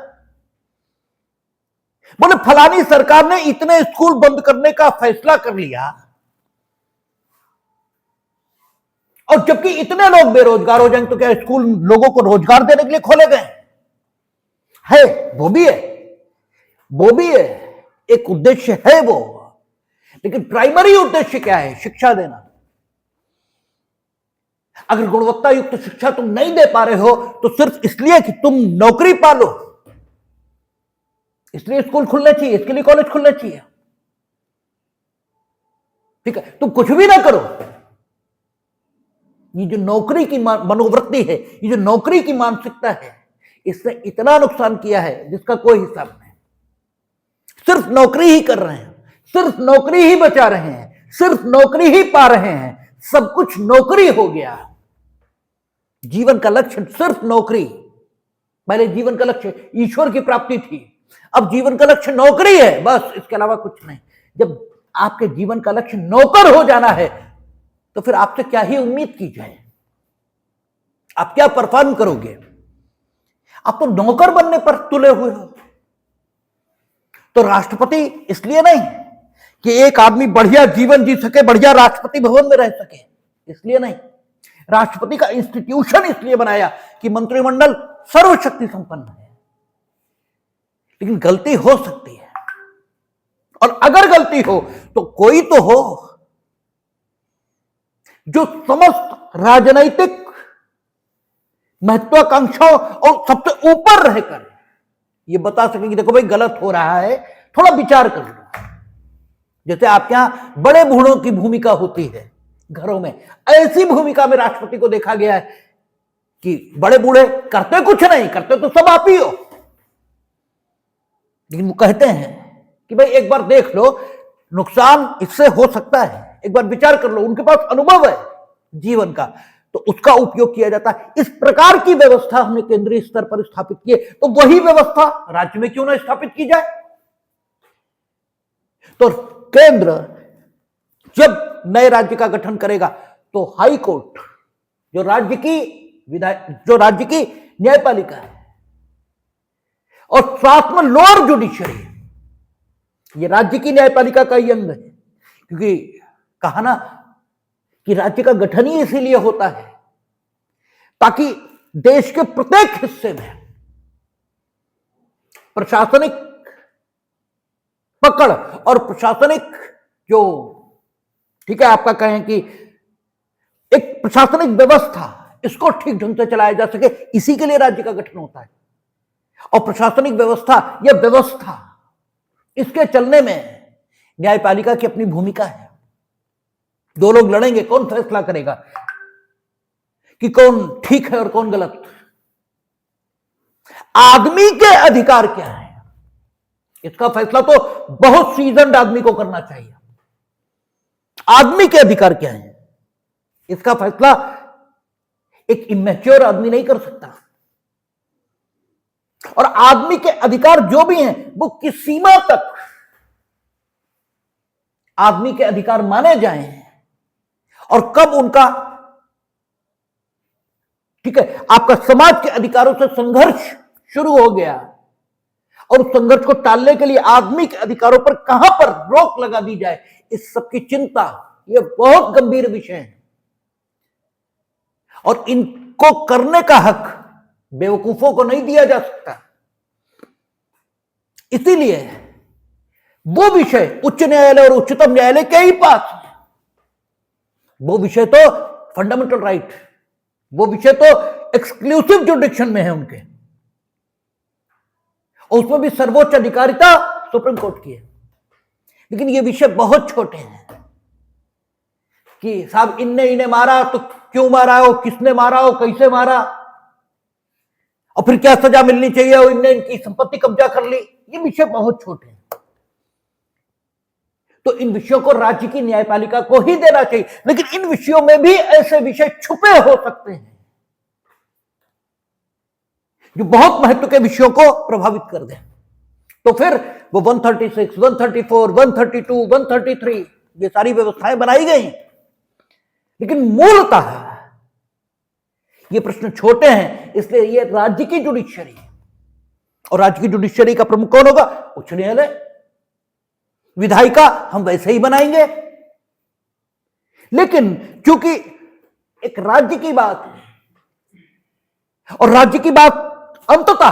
बोले फलानी सरकार ने इतने स्कूल बंद करने का फैसला कर लिया और जबकि इतने लोग बेरोजगार हो जाएंगे तो क्या स्कूल लोगों को रोजगार देने के लिए खोले गए है? वो भी है, एक उद्देश्य है वो, लेकिन प्राइमरी उद्देश्य क्या है, शिक्षा देना। अगर गुणवत्ता युक्त शिक्षा तुम नहीं दे पा रहे हो तो सिर्फ इसलिए कि तुम नौकरी पालो, इसलिए स्कूल खुलने चाहिए, इसके लिए कॉलेज खुलने चाहिए, ठीक है, तुम कुछ भी ना करो। ये जो नौकरी की मनोवृत्ति है, ये जो नौकरी की मानसिकता है, इसने इतना नुकसान किया है जिसका कोई हिसाब नहीं। सिर्फ नौकरी ही कर रहे हैं, सिर्फ नौकरी ही बचा रहे हैं, सिर्फ नौकरी ही पा रहे हैं, सब कुछ नौकरी हो गया। जीवन का लक्ष्य सिर्फ नौकरी। पहले जीवन का लक्ष्य ईश्वर की प्राप्ति थी, अब जीवन का लक्ष्य नौकरी है, बस, इसके अलावा कुछ नहीं। जब आपके जीवन का लक्ष्य नौकर हो जाना है तो फिर आपसे क्या ही उम्मीद की जाए, आप क्या परफॉर्म करोगे? आप तो नौकर बनने पर तुले हुए हो। तो राष्ट्रपति इसलिए नहीं कि एक आदमी बढ़िया जीवन जी सके, बढ़िया राष्ट्रपति भवन में रह सके, इसलिए नहीं। राष्ट्रपति का इंस्टीट्यूशन इसलिए बनाया कि मंत्रिमंडल सर्वशक्ति संपन्न है, लेकिन गलती हो सकती है, और अगर गलती हो तो कोई तो हो जो समस्त राजनीतिक महत्वाकांक्षाओं और सबसे ऊपर रहकर ये बता सके कि देखो भाई गलत हो रहा है, थोड़ा विचार कर लो। जैसे आपके यहां बड़े बूढ़ों की भूमिका होती है घरों में, ऐसी भूमिका में राष्ट्रपति को देखा गया है कि बड़े बूढ़े करते कुछ नहीं, करते तो सब आप ही हो, लेकिन वो कहते हैं कि भाई एक बार देख लो, नुकसान इससे हो सकता है, एक बार विचार कर लो। उनके पास अनुभव है जीवन का, तो उसका उपयोग किया जाता है। इस प्रकार की व्यवस्था हमने केंद्रीय स्तर पर स्थापित की है, तो वही व्यवस्था राज्य में क्यों ना स्थापित की जाए? तो केंद्र जब नए राज्य का गठन करेगा तो हाई कोर्ट जो राज्य की न्यायपालिका है, और साथ में लोअर जुडिशरी, ये राज्य की न्यायपालिका का ही अंग है, क्योंकि कहा ना कि राज्य का गठन ही इसीलिए होता है ताकि देश के प्रत्येक हिस्से में प्रशासनिक पकड़ और प्रशासनिक जो, ठीक है, आपका कहें कि एक प्रशासनिक व्यवस्था, इसको ठीक ढंग से चलाया जा सके, इसी के लिए राज्य का गठन होता है। और प्रशासनिक व्यवस्था या व्यवस्था, इसके चलने में न्यायपालिका की अपनी भूमिका है। दो लोग लड़ेंगे, कौन फैसला करेगा कि कौन ठीक है और कौन गलत? आदमी के अधिकार क्या है, इसका फैसला तो बहुत सीजन्ड आदमी को करना चाहिए। आदमी के अधिकार क्या है, इसका फैसला एक इमेच्योर आदमी नहीं कर सकता। और आदमी के अधिकार जो भी हैं वो किस सीमा तक आदमी के अधिकार माने जाएं और कब उनका, ठीक है, आपका समाज के अधिकारों से संघर्ष शुरू हो गया और उस संघर्ष को टालने के लिए आदमी के अधिकारों पर कहां पर रोक लगा दी जाए, इस सब की चिंता, ये बहुत गंभीर विषय है। और इनको करने का हक बेवकूफों को नहीं दिया जा सकता। इसीलिए वो विषय उच्च न्यायालय और उच्चतम न्यायालय के ही पास है। वो विषय तो फंडामेंटल राइट, वो विषय तो एक्सक्लूसिव जुडिक्शन में है उनके, और उसमें भी सर्वोच्च अधिकारिता सुप्रीम कोर्ट की है। लेकिन ये विषय बहुत छोटे हैं कि साहब इन्हें मारा तो क्यों मारा हो, किसने मारा हो, कैसे मारा, और फिर क्या सजा मिलनी चाहिए, और इनने इनकी संपत्ति कब्जा कर ली। ये विषय बहुत छोटे हैं। तो इन विषयों को राज्य की न्यायपालिका को ही देना चाहिए। लेकिन इन विषयों में भी ऐसे विषय छुपे हो सकते हैं जो बहुत महत्व के विषयों को प्रभावित कर दें। तो फिर वो 136, 134, 132, 133 ये सारी व्यवस्थाएं बनाई गई। लेकिन मूलतः ये प्रश्न छोटे हैं, इसलिए ये राज्य की जुडिशरी है। और राज्य की जुडिशरी का प्रमुख कौन होगा? उच्च न्यायालय। विधायिका हम वैसे ही बनाएंगे। लेकिन क्योंकि एक राज्य की बात है, और राज्य की बात अंततः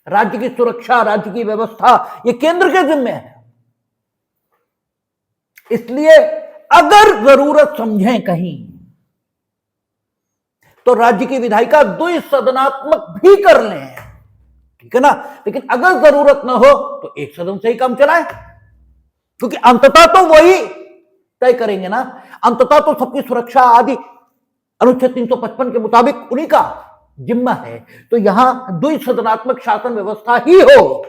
राज्य की सुरक्षा, राज्य की व्यवस्था ये केंद्र के जिम्मे है। इसलिए अगर जरूरत समझें कहीं तो राज्य की विधायिका द्विसदनात्मक भी कर लें, ठीक है ना। लेकिन अगर जरूरत ना हो तो एक सदन से ही काम चलाएं, क्योंकि अंततः तो वही तय करेंगे ना। अंततः तो सबकी सुरक्षा आदि अनुच्छेद 355 के मुताबिक उन्हीं का जिम्मा है। तो यहां द्विसदनात्मक शासन व्यवस्था ही हो,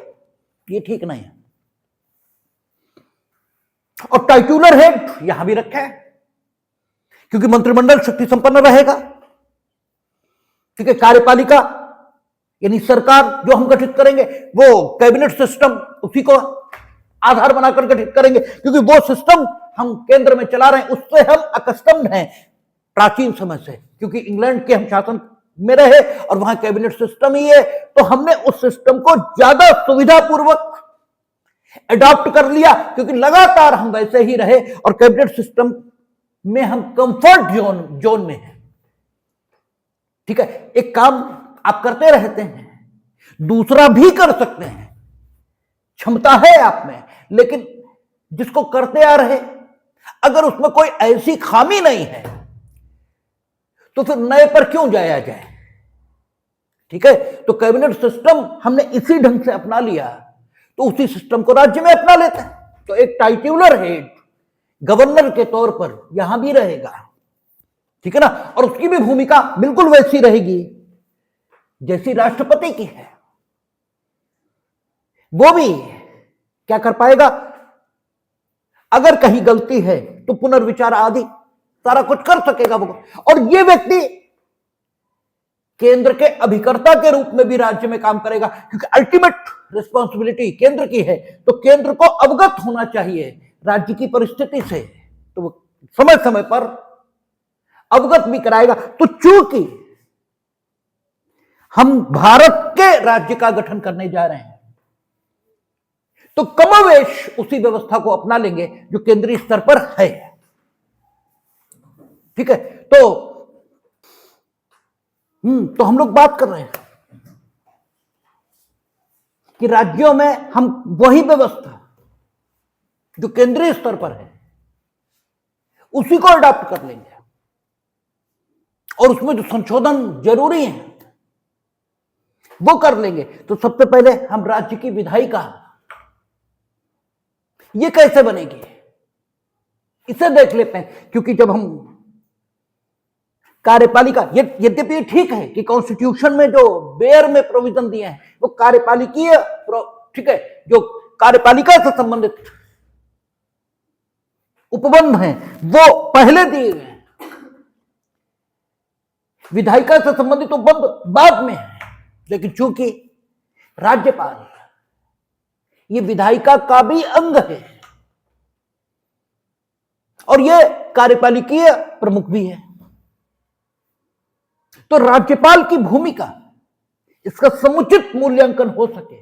ये ठीक नहीं है। और टाइट्यूलर हेड यहां भी रखा है, क्योंकि मंत्रिमंडल शक्ति संपन्न रहेगा। ठीक है, कार्यपालिका यानी सरकार जो हम गठित करेंगे वो कैबिनेट सिस्टम उसी को आधार बनाकर गठित करेंगे, क्योंकि वो सिस्टम हम केंद्र में चला रहे हैं, उससे हम अकस्टम्ड हैं प्राचीन समय से, क्योंकि इंग्लैंड के हम शासन में रहे और वहां कैबिनेट सिस्टम ही है। तो हमने उस सिस्टम को ज्यादा सुविधापूर्वक अडॉप्ट कर लिया, क्योंकि लगातार हम वैसे ही रहे और कैबिनेट सिस्टम में हम कंफर्ट जोन में हैं। ठीक है, एक काम आप करते रहते हैं, दूसरा भी कर सकते हैं, क्षमता है आप में। लेकिन जिसको करते आ रहे, अगर उसमें कोई ऐसी खामी नहीं है तो फिर नए पर क्यों जाया जाए। ठीक है, तो कैबिनेट सिस्टम हमने इसी ढंग से अपना लिया, तो उसी सिस्टम को राज्य में अपना लेते हैं। तो एक टाइट्यूलर हेड गवर्नर के तौर पर यहां भी रहेगा, ठीक है ना। और उसकी भी भूमिका बिल्कुल वैसी रहेगी जैसी राष्ट्रपति की है। वो भी क्या कर पाएगा, अगर कहीं गलती है तो पुनर्विचार आदि सारा कुछ कर सकेगा वो। और ये व्यक्ति केंद्र के अभिकर्ता के रूप में भी राज्य में काम करेगा, क्योंकि अल्टीमेट रिस्पॉन्सिबिलिटी केंद्र की है। तो केंद्र को अवगत होना चाहिए राज्य की परिस्थिति से, तो वो समय समय पर अवगत भी कराएगा। तो चूंकि हम भारत के राज्य का गठन करने जा रहे हैं, तो कमोवेश उसी व्यवस्था को अपना लेंगे जो केंद्रीय स्तर पर है। ठीक है, तो हम लोग बात कर रहे हैं कि राज्यों में हम वही व्यवस्था जो केंद्रीय स्तर पर है उसी को अडॉप्ट कर लेंगे, और उसमें जो संशोधन जरूरी है वो कर लेंगे। तो सबसे पहले हम राज्य की विधायिका, ये कैसे बनेगी इसे देख लेते हैं। क्योंकि जब हम कार्यपालिका, यद्यपि ठीक है कि कॉन्स्टिट्यूशन में जो बेयर में प्रोविजन दिए हैं वो कार्यपालिकीय, ठीक है, जो कार्यपालिका से संबंधित उपबंध हैं वो पहले दिए गए, विधायिका से संबंधित उपबंध बाद में है। लेकिन चूंकि राज्यपाल ये विधायिका का भी अंग है और ये कार्यपालिकीय प्रमुख भी है, तो राज्यपाल की भूमिका, इसका समुचित मूल्यांकन हो सके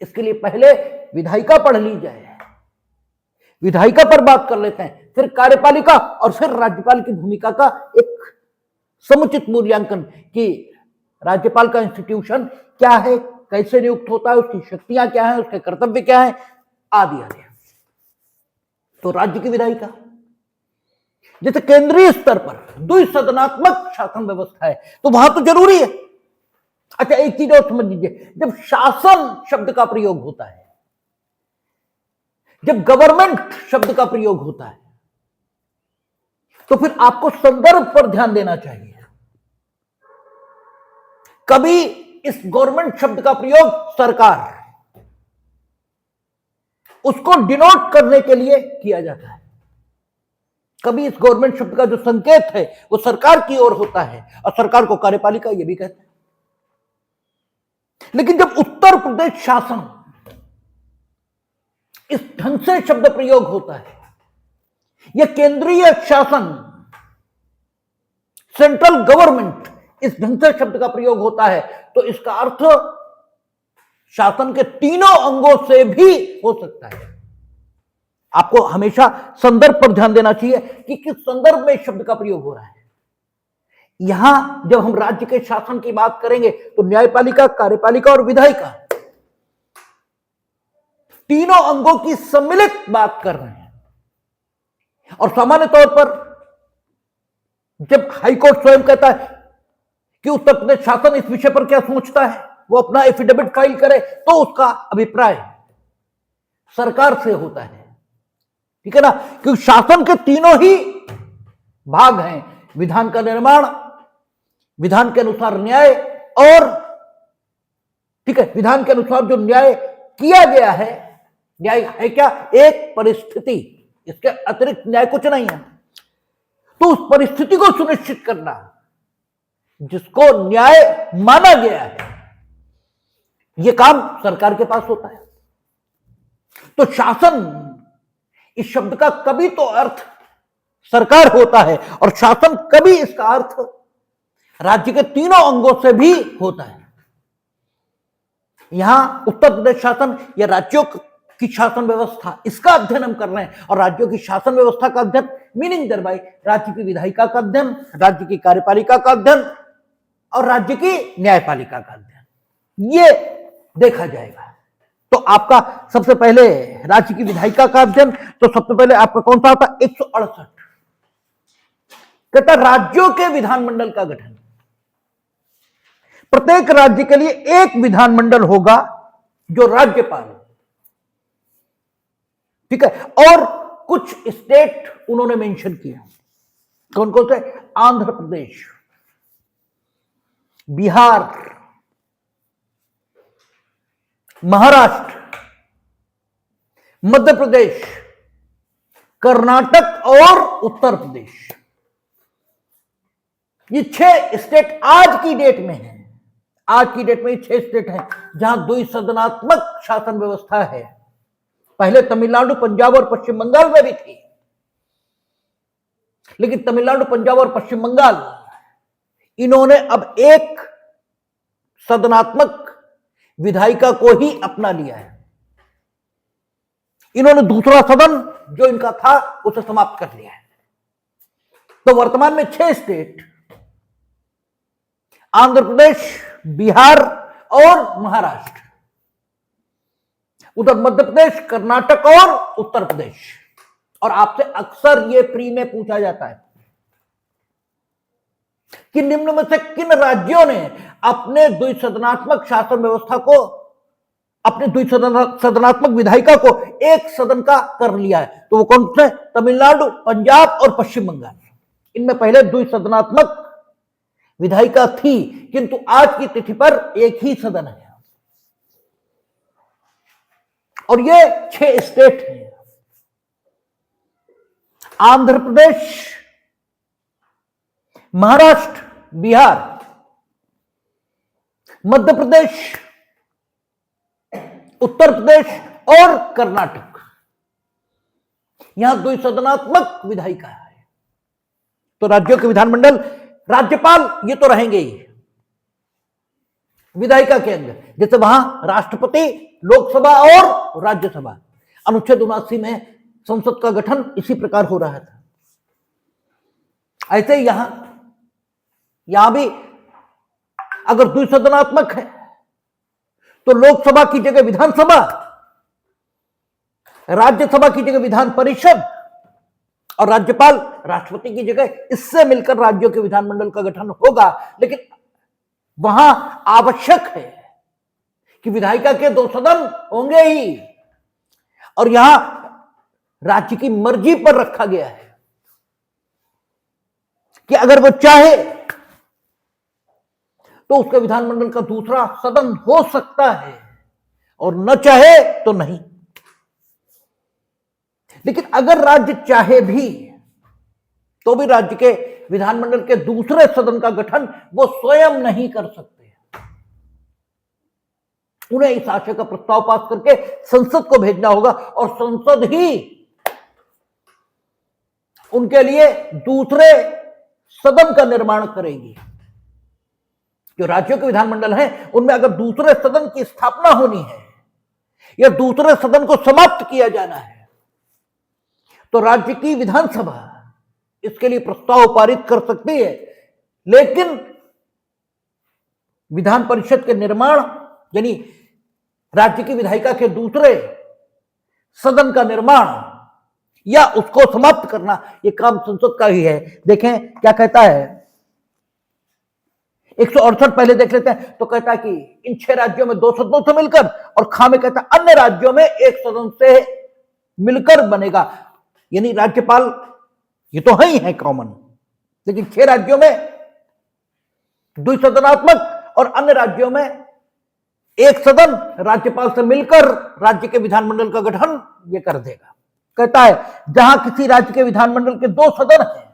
इसके लिए पहले विधायिका पढ़ ली जाए, विधायिका पर बात कर लेते हैं, फिर कार्यपालिका और फिर राज्यपाल की भूमिका का एक समुचित मूल्यांकन कि राज्यपाल का इंस्टीट्यूशन क्या है, कैसे नियुक्त होता है, उसकी शक्तियां क्या हैं, उसके कर्तव्य क्या हैं, आदि आदि। तो राज्य की विधायिका, जैसे केंद्रीय स्तर पर द्विसदनात्मक शासन व्यवस्था है तो वहां तो जरूरी है। अच्छा, एक चीज और समझ लीजिए, जब शासन शब्द का प्रयोग होता है, जब गवर्नमेंट शब्द का प्रयोग होता है, तो फिर आपको संदर्भ पर ध्यान देना चाहिए। कभी इस गवर्नमेंट शब्द का प्रयोग सरकार, उसको डिनोट करने के लिए किया जाता है। कभी इस गवर्नमेंट शब्द का जो संकेत है वो सरकार की ओर होता है, और सरकार को कार्यपालिका ये भी कहते हैं। लेकिन जब उत्तर प्रदेश शासन इस ढंग से शब्द प्रयोग होता है, यह केंद्रीय शासन, सेंट्रल गवर्नमेंट इस ढंग से शब्द का प्रयोग होता है, तो इसका अर्थ शासन के तीनों अंगों से भी हो सकता है। आपको हमेशा संदर्भ पर ध्यान देना चाहिए कि किस संदर्भ में शब्द का प्रयोग हो रहा है। यहां जब हम राज्य के शासन की बात करेंगे तो न्यायपालिका, कार्यपालिका और विधायिका तीनों अंगों की सम्मिलित बात कर रहे हैं। और सामान्य तौर पर जब हाईकोर्ट स्वयं कहता है कि उत्तर प्रदेश शासन इस विषय पर क्या सोचता है, वो अपना एफिडेविट फाइल करे, तो उसका अभिप्राय सरकार से होता है, ठीक है ना, क्योंकि शासन के तीनों ही भाग हैं, विधान का निर्माण, विधान के अनुसार न्याय, और ठीक है, विधान के अनुसार जो न्याय किया गया है, न्याय है क्या, एक परिस्थिति, इसके अतिरिक्त न्याय कुछ नहीं है। तो उस परिस्थिति को सुनिश्चित करना जिसको न्याय माना गया है, यह काम सरकार के पास होता है। तो शासन इस शब्द का कभी तो अर्थ सरकार होता है, और शासन कभी इसका अर्थ राज्य के तीनों अंगों से भी होता है। यहां उत्तर प्रदेश शासन या राज्यों की शासन व्यवस्था, इसका अध्ययन हम कर रहे हैं, और राज्यों की शासन व्यवस्था का अध्ययन मीनिंग दरबाई राज्य की विधायिका का अध्ययन, राज्य की कार्यपालिका का अध्ययन और राज्य की न्यायपालिका का अध्ययन, ये देखा जाएगा। तो आपका सबसे पहले राज्य की विधायिका का अध्ययन, तो सबसे पहले आपका कौन सा आता, 168 कहता राज्यों के विधानमंडल का गठन। प्रत्येक राज्य के लिए एक विधानमंडल होगा जो राज्यपाल, ठीक है, और कुछ स्टेट उन्होंने मेंशन किया, कौन कौन से, आंध्र प्रदेश, बिहार, महाराष्ट्र, मध्य प्रदेश, कर्नाटक और उत्तर प्रदेश। ये 6 स्टेट आज की डेट में हैं। आज की डेट में ये 6 स्टेट हैं जहां द्विसदनात्मक शासन व्यवस्था है। पहले तमिलनाडु, पंजाब और पश्चिम बंगाल में भी थी, लेकिन तमिलनाडु, पंजाब और पश्चिम बंगाल इन्होंने अब एक सदनात्मक विधायिका को ही अपना लिया है। इन्होंने दूसरा सदन जो इनका था उसे समाप्त कर लिया है। तो वर्तमान में 6 स्टेट, आंध्र प्रदेश, बिहार और महाराष्ट्र, उधर मध्य प्रदेश, कर्नाटक और उत्तर प्रदेश। और आपसे अक्सर यह प्री में पूछा जाता है कि निम्न में से किन राज्यों ने अपने द्विसदनात्मक शासन व्यवस्था को, अपने द्विसदनात्मक विधायिका को एक सदन का कर लिया है। तो वो कौन से, तमिलनाडु, पंजाब और पश्चिम बंगाल। इनमें पहले द्विसदनात्मक विधायिका थी, किंतु आज की तिथि पर एक ही सदन है, और ये 6 स्टेट हैं, आंध्र प्रदेश, महाराष्ट्र, बिहार, मध्य प्रदेश, उत्तर प्रदेश और कर्नाटक। यहां द्विसदनात्मक विधायिका है। तो राज्यों के विधानमंडल, राज्यपाल ये तो रहेंगे ही, विधायिका के अंदर, जैसे वहां राष्ट्रपति, लोकसभा और राज्यसभा। अनुच्छेद 79 में संसद का गठन इसी प्रकार हो रहा था। ऐसे ही यहां भी अगर द्विसदनात्मक है तो लोकसभा की जगह विधानसभा, राज्यसभा की जगह विधान परिषद और राज्यपाल राष्ट्रपति की जगह, इससे मिलकर राज्यों के विधानमंडल का गठन होगा। लेकिन वहां आवश्यक है कि विधायिका के 2 सदन होंगे ही, और यहां राज्य की मर्जी पर रखा गया है कि अगर वो चाहे तो उसका विधानमंडल का दूसरा सदन हो सकता है और न चाहे तो नहीं। लेकिन अगर राज्य चाहे भी तो भी राज्य के विधानमंडल के दूसरे सदन का गठन वो स्वयं नहीं कर सकते। उन्हें इस आशय का प्रस्ताव पास करके संसद को भेजना होगा और संसद ही उनके लिए दूसरे सदन का निर्माण करेगी। जो राज्यों के विधानमंडल हैं उनमें अगर दूसरे सदन की स्थापना होनी है या दूसरे सदन को समाप्त किया जाना है तो राज्य की विधानसभा इसके लिए प्रस्ताव पारित कर सकती है। लेकिन विधान परिषद के निर्माण यानी राज्य की विधायिका के दूसरे सदन का निर्माण या उसको समाप्त करना यह काम संसद का ही है। देखें क्या कहता है 168 पहले देख लेते हैं। तो कहता है कि इन 6 राज्यों में 2 सदनों से मिलकर, और खा में कहता है अन्य राज्यों में 1 सदन से मिलकर बनेगा। यानी राज्यपाल ये तो है ही है कॉमन, लेकिन 6 राज्यों में द्विसदनात्मक और अन्य राज्यों में 1 सदन राज्यपाल से मिलकर राज्य के विधानमंडल का गठन ये कर देगा। कहता है जहां किसी राज्य के विधानमंडल के 2 सदन हैं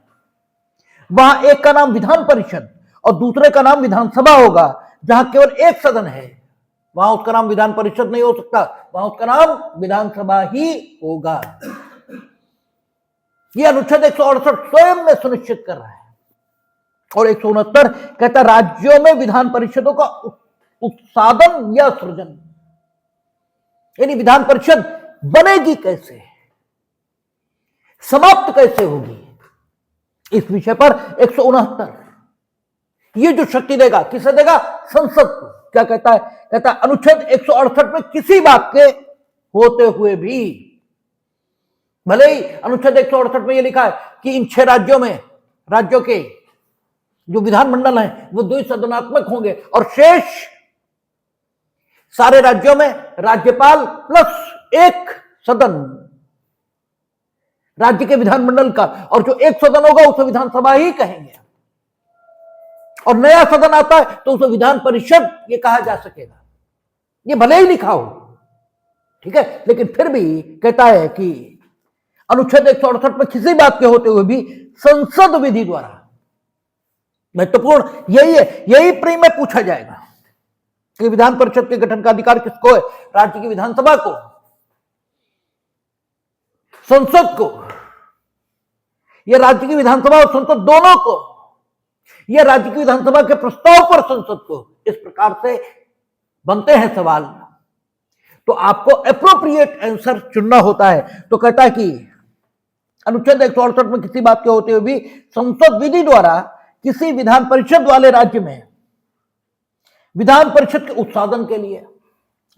वहां एक का नाम विधान परिषद और दूसरे का नाम विधानसभा होगा। जहां केवल 1 सदन है वहां उसका नाम विधान परिषद नहीं हो सकता, वहां उसका नाम विधानसभा ही होगा। यह अनुच्छेद 168 स्वयं में सुनिश्चित कर रहा है। और 169 कहता राज्यों में विधान परिषदों का उत्सादन या सृजन, यानी विधान परिषद बनेगी कैसे, समाप्त कैसे होगी, इस विषय पर 169 ये जो शक्ति देगा, किसे देगा? संसद को। क्या कहता है? कहता है अनुच्छेद 168 में किसी बात के होते हुए भी, भले ही अनुच्छेद 168 में यह लिखा है कि इन 6 राज्यों के जो विधानमंडल हैं वो द्विसदनात्मक होंगे और शेष सारे राज्यों में राज्यपाल प्लस 1 सदन राज्य के विधानमंडल का, और जो 1 सदन होगा उसे विधानसभा ही कहेंगे, और नया सदन आता है तो उसे विधान परिषद ये कहा जा सकेगा। ये भले ही लिखा हो, ठीक है, लेकिन फिर भी कहता है कि अनुच्छेद 168 में किसी बात के होते हुए भी संसद विधि द्वारा, महत्वपूर्ण यही है, यही प्री में पूछा जाएगा कि विधान परिषद के गठन का अधिकार किसको है? राज्य की विधानसभा को, संसद को, या राज्य की विधानसभा और संसद दोनों को, या राज्य की विधानसभा के प्रस्ताव पर संसद को। इस प्रकार से बनते हैं सवाल, तो आपको एप्रोप्रिएट आंसर चुनना होता है। तो कहता है कि अनुच्छेद 168 में किसी बात के होते हुए भी संसद विधि द्वारा किसी विधान परिषद वाले राज्य में विधान परिषद के उत्सादन के लिए,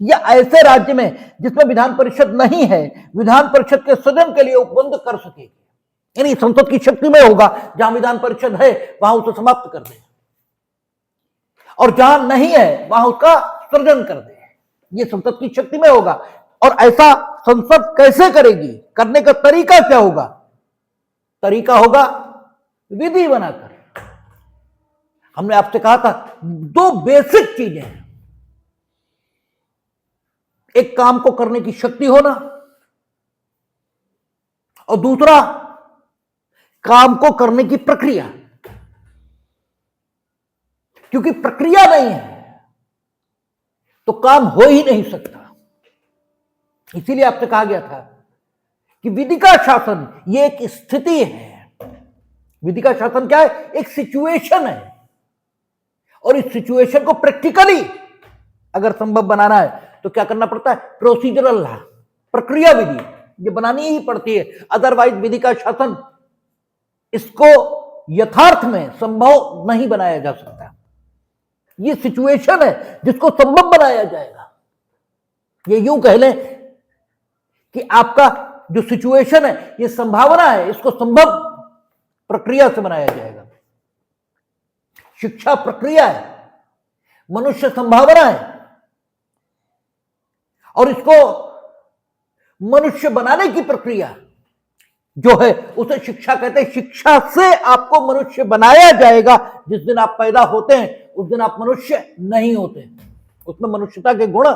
या ऐसे राज्य में जिसमें विधान परिषद नहीं है, विधान परिषद के सदन के लिए उपबंध कर सकेगी। यानी संसद की शक्ति में होगा, जहां विधान परिषद है वहां उसे समाप्त कर दे, और जहां नहीं है वहां उसका सृजन कर दे। ये संसद की शक्ति में होगा। और ऐसा संसद कैसे करेगी? करने का तरीका क्या होगा? तरीका होगा विधि बनाकर। हमने आपसे कहा था 2 बेसिक चीजें हैं, एक काम को करने की शक्ति होना और दूसरा काम को करने की प्रक्रिया। क्योंकि प्रक्रिया नहीं है तो काम हो ही नहीं सकता। इसीलिए आपसे कहा गया था कि विधि का शासन ये एक स्थिति है। विधि का शासन क्या है? एक सिचुएशन है, और इस सिचुएशन को प्रैक्टिकली अगर संभव बनाना है तो क्या करना पड़ता है? प्रोसीजरल लॉ, प्रक्रिया विधि ये बनानी ही पड़ती है, अदरवाइज विधि का शासन इसको यथार्थ में संभव नहीं बनाया जा सकता। ये सिचुएशन है जिसको संभव बनाया जाएगा। ये यूं कह लें कि आपका जो सिचुएशन है, ये संभावना है, इसको संभव प्रक्रिया से बनाया जाएगा। शिक्षा प्रक्रिया है, मनुष्य संभावना है, और इसको मनुष्य बनाने की प्रक्रिया जो है उसे शिक्षा कहते हैं। शिक्षा से आपको मनुष्य बनाया जाएगा। जिस दिन आप पैदा होते हैं उस दिन आप मनुष्य नहीं होते। उसमें मनुष्यता के गुण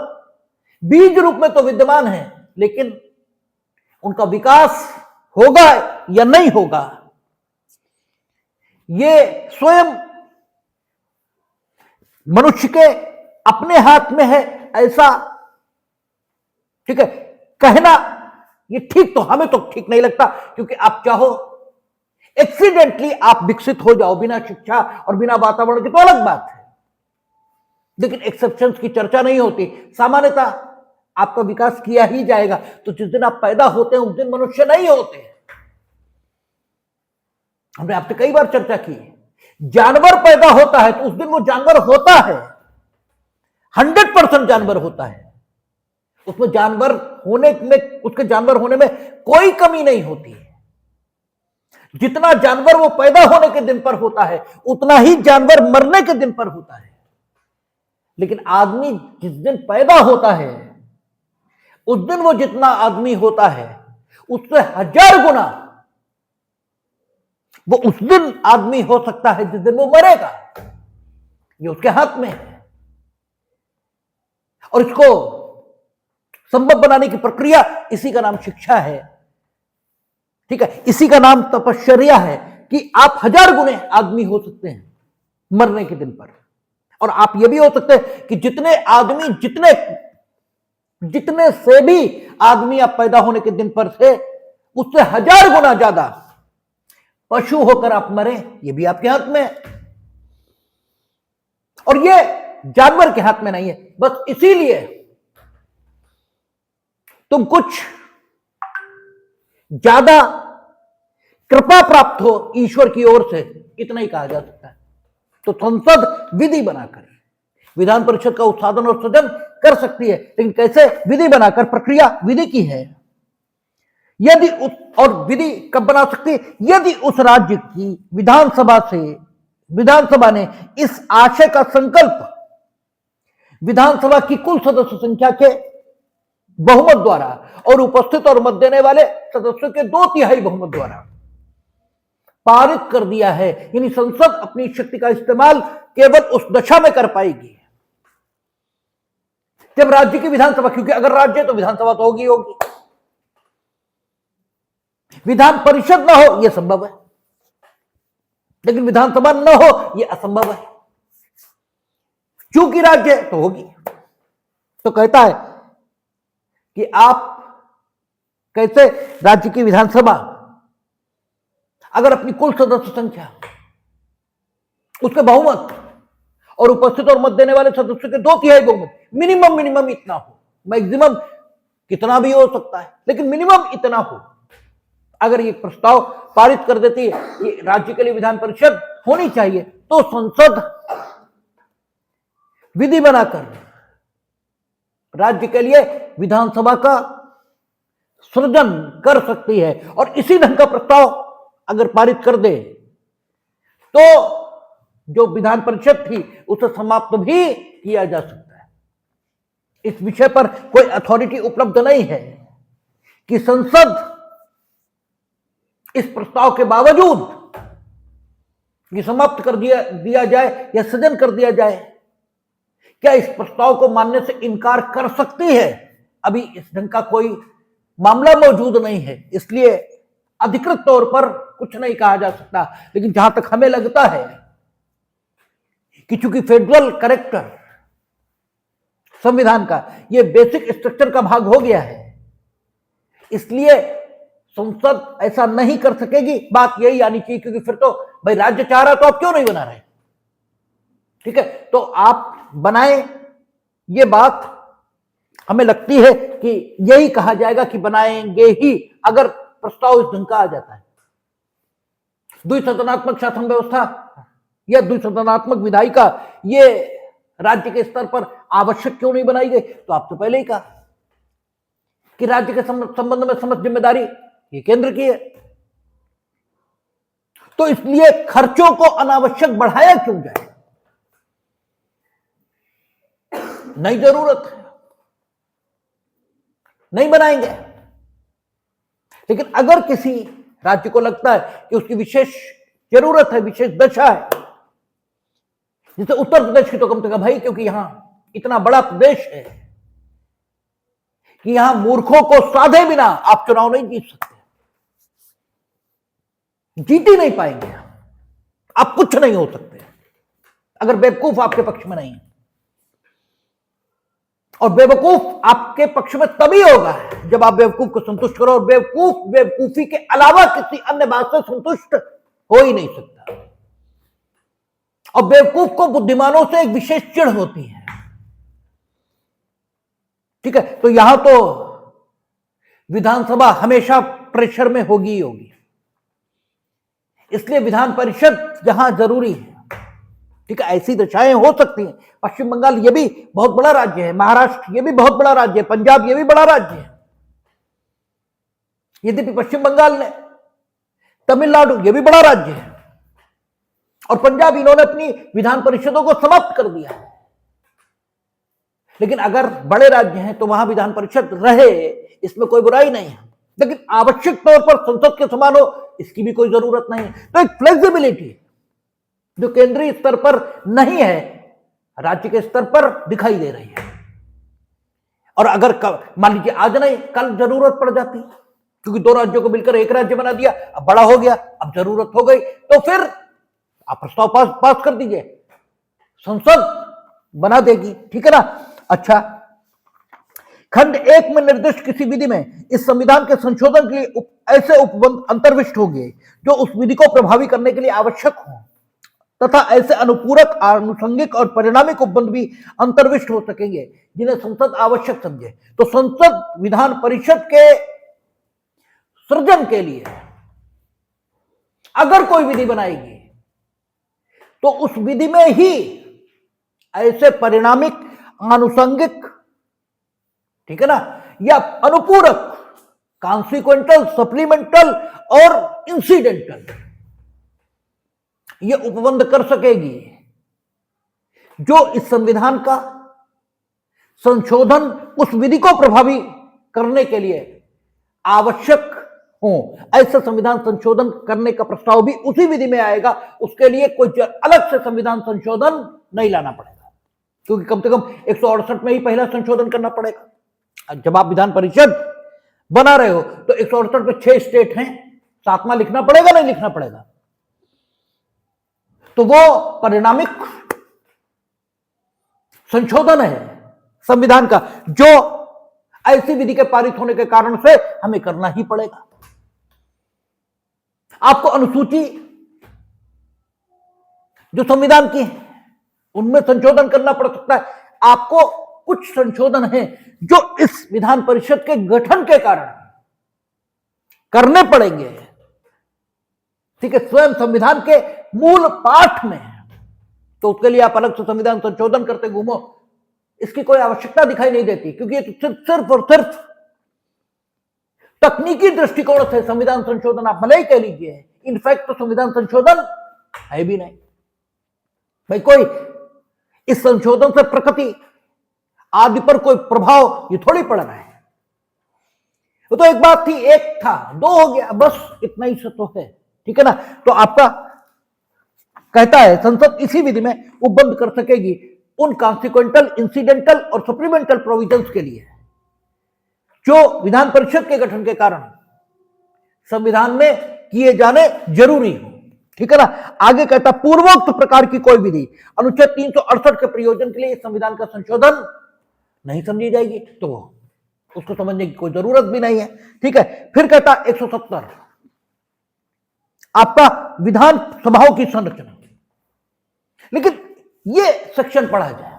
बीज रूप में तो विद्यमान है, लेकिन उनका विकास होगा या नहीं होगा ये स्वयं मनुष्य के अपने हाथ में है। ऐसा ठीक है कहना, ये ठीक तो हमें तो ठीक नहीं लगता, क्योंकि आप चाहो एक्सीडेंटली आप विकसित हो जाओ बिना शिक्षा और बिना वातावरण की, तो अलग बात है। लेकिन एक्सेप्शंस की चर्चा नहीं होती। सामान्यतः आपका विकास किया ही जाएगा। तो जिस दिन आप पैदा होते हैं उस दिन मनुष्य नहीं होते। हमने आपसे कई बार चर्चा की, जानवर पैदा होता है तो उस दिन वो जानवर होता है, 100% जानवर होता है। उसमें जानवर होने में, उसके जानवर होने में कोई कमी नहीं होती है। जितना जानवर वो पैदा होने के दिन पर होता है उतना ही जानवर मरने के दिन पर होता है। लेकिन आदमी जिस दिन पैदा होता है उस दिन वो जितना आदमी होता है उससे 1000 गुना वो उस दिन आदमी हो सकता है जिस दिन वो मरेगा। ये उसके हाथ में है। और इसको संभव बनाने की प्रक्रिया, इसी का नाम शिक्षा है। ठीक है, इसी का नाम तपश्चर्या है कि आप 1000 गुने आदमी हो सकते हैं मरने के दिन पर। और आप ये भी हो सकते हैं कि जितने आदमी, जितने से भी आदमी आप पैदा होने के दिन पर थे उससे 1000 गुना ज्यादा पशु होकर आप मरे। ये भी आपके हाथ में है। और ये जानवर के हाथ में नहीं है। बस इसीलिए तुम कुछ ज्यादा कृपा प्राप्त हो ईश्वर की ओर से, इतना ही कहा जा सकता है। तो संसद विधि बनाकर विधान परिषद का उत्साधन और सृजन कर सकती है, लेकिन कैसे? विधि बनाकर। प्रक्रिया विधि की है। यदि और विधि कब बना सकती है? यदि उस राज्य की विधानसभा ने इस आशय का संकल्प विधानसभा की कुल सदस्य संख्या के बहुमत द्वारा और उपस्थित और मत देने वाले सदस्यों के 2/3 बहुमत द्वारा पारित कर दिया है। यानी संसद अपनी शक्ति का इस्तेमाल केवल उस दशा में कर पाएगी जब राज्य की विधानसभा, क्योंकि अगर राज्य है तो विधानसभा तो होगी। विधान परिषद ना हो यह संभव है, लेकिन विधानसभा न हो यह असंभव है। क्योंकि राज्य है तो होगी। तो कहता है कि आप कैसे राज्य की विधानसभा अगर अपनी कुल सदस्य संख्या, उसके बहुमत और उपस्थित और मत देने वाले सदस्यों के 2/3 बहुमत, मिनिमम इतना हो, मैक्सिमम कितना भी हो सकता है, लेकिन मिनिमम इतना हो। अगर ये प्रस्ताव पारित कर देती है कि राज्य के लिए विधान परिषद होनी चाहिए, तो संसद विधि बनाकर राज्य के लिए विधानसभा का सृजन कर सकती है। और इसी ढंग का प्रस्ताव अगर पारित कर दे तो जो विधान परिषद थी उसे समाप्त भी किया जा सकता है। इस विषय पर कोई अथॉरिटी उपलब्ध नहीं है कि संसद इस प्रस्ताव के बावजूद ये समाप्त कर दिया जाए या सृजन कर दिया जाए, क्या इस प्रस्ताव को मानने से इनकार कर सकती है? अभी इस ढंग का कोई मामला मौजूद नहीं है, इसलिए अधिकृत तौर पर कुछ नहीं कहा जा सकता। लेकिन जहां तक हमें लगता है कि चूंकि फेडरल कैरेक्टर संविधान का ये बेसिक स्ट्रक्चर का भाग हो गया है, इसलिए संसद ऐसा नहीं कर सकेगी। बात यही आनी चाहिए, क्योंकि फिर तो भाई राज्य चाह रहा तो आप क्यों नहीं बना रहे? ठीक है, तो आप बनाए ये बात हमें लगती है कि यही कहा जाएगा कि बनाएंगे ही, अगर प्रस्ताव इस ढंग का आ जाता है। द्विसदनात्मक शासन व्यवस्था या द्विसदनात्मक विधायिका ये राज्य के स्तर पर आवश्यक क्यों नहीं बनाई गई? तो आपने पहले ही कहा कि राज्य के संबंध में समस्त जिम्मेदारी ये केंद्र की है, तो इसलिए खर्चों को अनावश्यक बढ़ाया क्यों जाए? नहीं जरूरत है, नहीं बनाएंगे। लेकिन अगर किसी राज्य को लगता है कि उसकी विशेष जरूरत है, विशेष दशा है, जैसे उत्तर प्रदेश की तो कम से कम भाई, क्योंकि यहां इतना बड़ा प्रदेश है कि यहां मूर्खों को साधे बिना आप चुनाव नहीं जीत सकते, जीत ही नहीं पाएंगे, आप कुछ नहीं हो सकते अगर बेवकूफ आपके पक्ष में नहीं है। और बेवकूफ आपके पक्ष में तभी होगा जब आप बेवकूफ को संतुष्ट करो, और बेवकूफ बेवकूफी के अलावा किसी अन्य बात से संतुष्ट हो ही नहीं सकता। और बेवकूफ को बुद्धिमानों से एक विशेष चिढ़ होती है, ठीक है? तो यहां तो विधानसभा हमेशा प्रेशर में होगी ही होगी, इसलिए विधान परिषद जहां जरूरी है, ठीक है? ऐसी दशाएं हो सकती हैं। पश्चिम बंगाल ये भी बहुत बड़ा राज्य है, महाराष्ट्र ये भी बहुत बड़ा राज्य है, पंजाब ये भी बड़ा राज्य है। यद्यपि पश्चिम बंगाल ने, तमिलनाडु ये भी बड़ा राज्य है, और पंजाब इन्होंने अपनी विधान परिषदों को समाप्त कर दिया है। लेकिन अगर बड़े राज्य हैं तो वहां विधान परिषद रहे, इसमें कोई बुराई नहीं है, लेकिन आवश्यक तौर पर संसद के समान हो इसकी भी कोई जरूरत नहीं है। तो एक फ्लेक्सिबिलिटी जो केंद्रीय स्तर पर नहीं है, राज्य के स्तर पर दिखाई दे रही है। और अगर मान लीजिए आज नहीं कल जरूरत पड़ जाती, क्योंकि दो राज्यों को मिलकर एक राज्य बना दिया, अब बड़ा हो गया, अब जरूरत हो गई, तो फिर आप प्रस्ताव पास कर दीजिए, संसद बना देगी, ठीक है ना? अच्छा, खंड 1 में निर्दिष्ट किसी विधि में इस संविधान के संशोधन के लिए ऐसे उपबंध अंतर्विष्ट होंगे जो उस विधि को प्रभावी करने के लिए आवश्यक हो, तथा ऐसे अनुपूरक, आनुषंगिक और परिणामिक उपबंध भी अंतर्विष्ट हो सकेंगे जिन्हें संसद आवश्यक समझे। तो संसद विधान परिषद के सृजन के लिए अगर कोई विधि बनाएगी तो उस विधि में ही ऐसे परिणामिक, आनुषंगिक, ठीक है ना, या अनुपूरक, कॉन्सिक्वेंटल, सप्लीमेंटल और इंसिडेंटल ये उपबंध कर सकेगी जो इस संविधान का संशोधन उस विधि को प्रभावी करने के लिए आवश्यक हो। ऐसा संविधान संशोधन करने का प्रस्ताव भी उसी विधि में आएगा, उसके लिए कोई अलग से संविधान संशोधन नहीं लाना पड़ेगा, क्योंकि कम से कम 168 में ही पहला संशोधन करना पड़ेगा। जब आप विधान परिषद बना रहे हो तो 168 में 6 स्टेट हैं, 7वां लिखना पड़ेगा, नहीं लिखना पड़ेगा? तो वो परिणामिक संशोधन है संविधान का, जो ऐसी विधि के पारित होने के कारण से हमें करना ही पड़ेगा। आपको अनुसूची जो संविधान की है उनमें संशोधन करना पड़ सकता है, आपको कुछ संशोधन है जो इस विधान परिषद के गठन के कारण करने पड़ेंगे, ठीक है, स्वयं संविधान के मूल पाठ में है, तो उसके लिए आप अलग से संविधान संशोधन करते घूमो, इसकी कोई आवश्यकता दिखाई नहीं देती, क्योंकि ये तो सिर्फ और सिर्फ तकनीकी दृष्टिकोण से संविधान संशोधन आप भले ही कह लीजिए, इनफैक्ट तो संविधान संशोधन है भी नहीं भाई। कोई इस संशोधन से प्रकृति आदि पर कोई प्रभाव ये थोड़ी पड़ रहा है। वो तो एक बात थी, एक था, दो हो गया, बस इतना ही से तो है, ठीक है ना? तो आपका कहता है संसद इसी विधि में उपबंध कर सकेगी उन कॉन्सिक्वेंटल, इंसिडेंटल और सप्लीमेंटल प्रोविजंस के लिए जो विधान परिषद के गठन के कारण संविधान में किए जाने जरूरी हो, ठीक है ना? आगे कहता पूर्वोक्त प्रकार की कोई विधि अनुच्छेद 368 के प्रयोजन के लिए संविधान का संशोधन नहीं समझी जाएगी, तो उसको समझने की कोई जरूरत भी नहीं है, ठीक है? फिर कहता 170 आपका विधान सभाओं की संरचना, लेकिन ये सेक्शन पढ़ा जाए,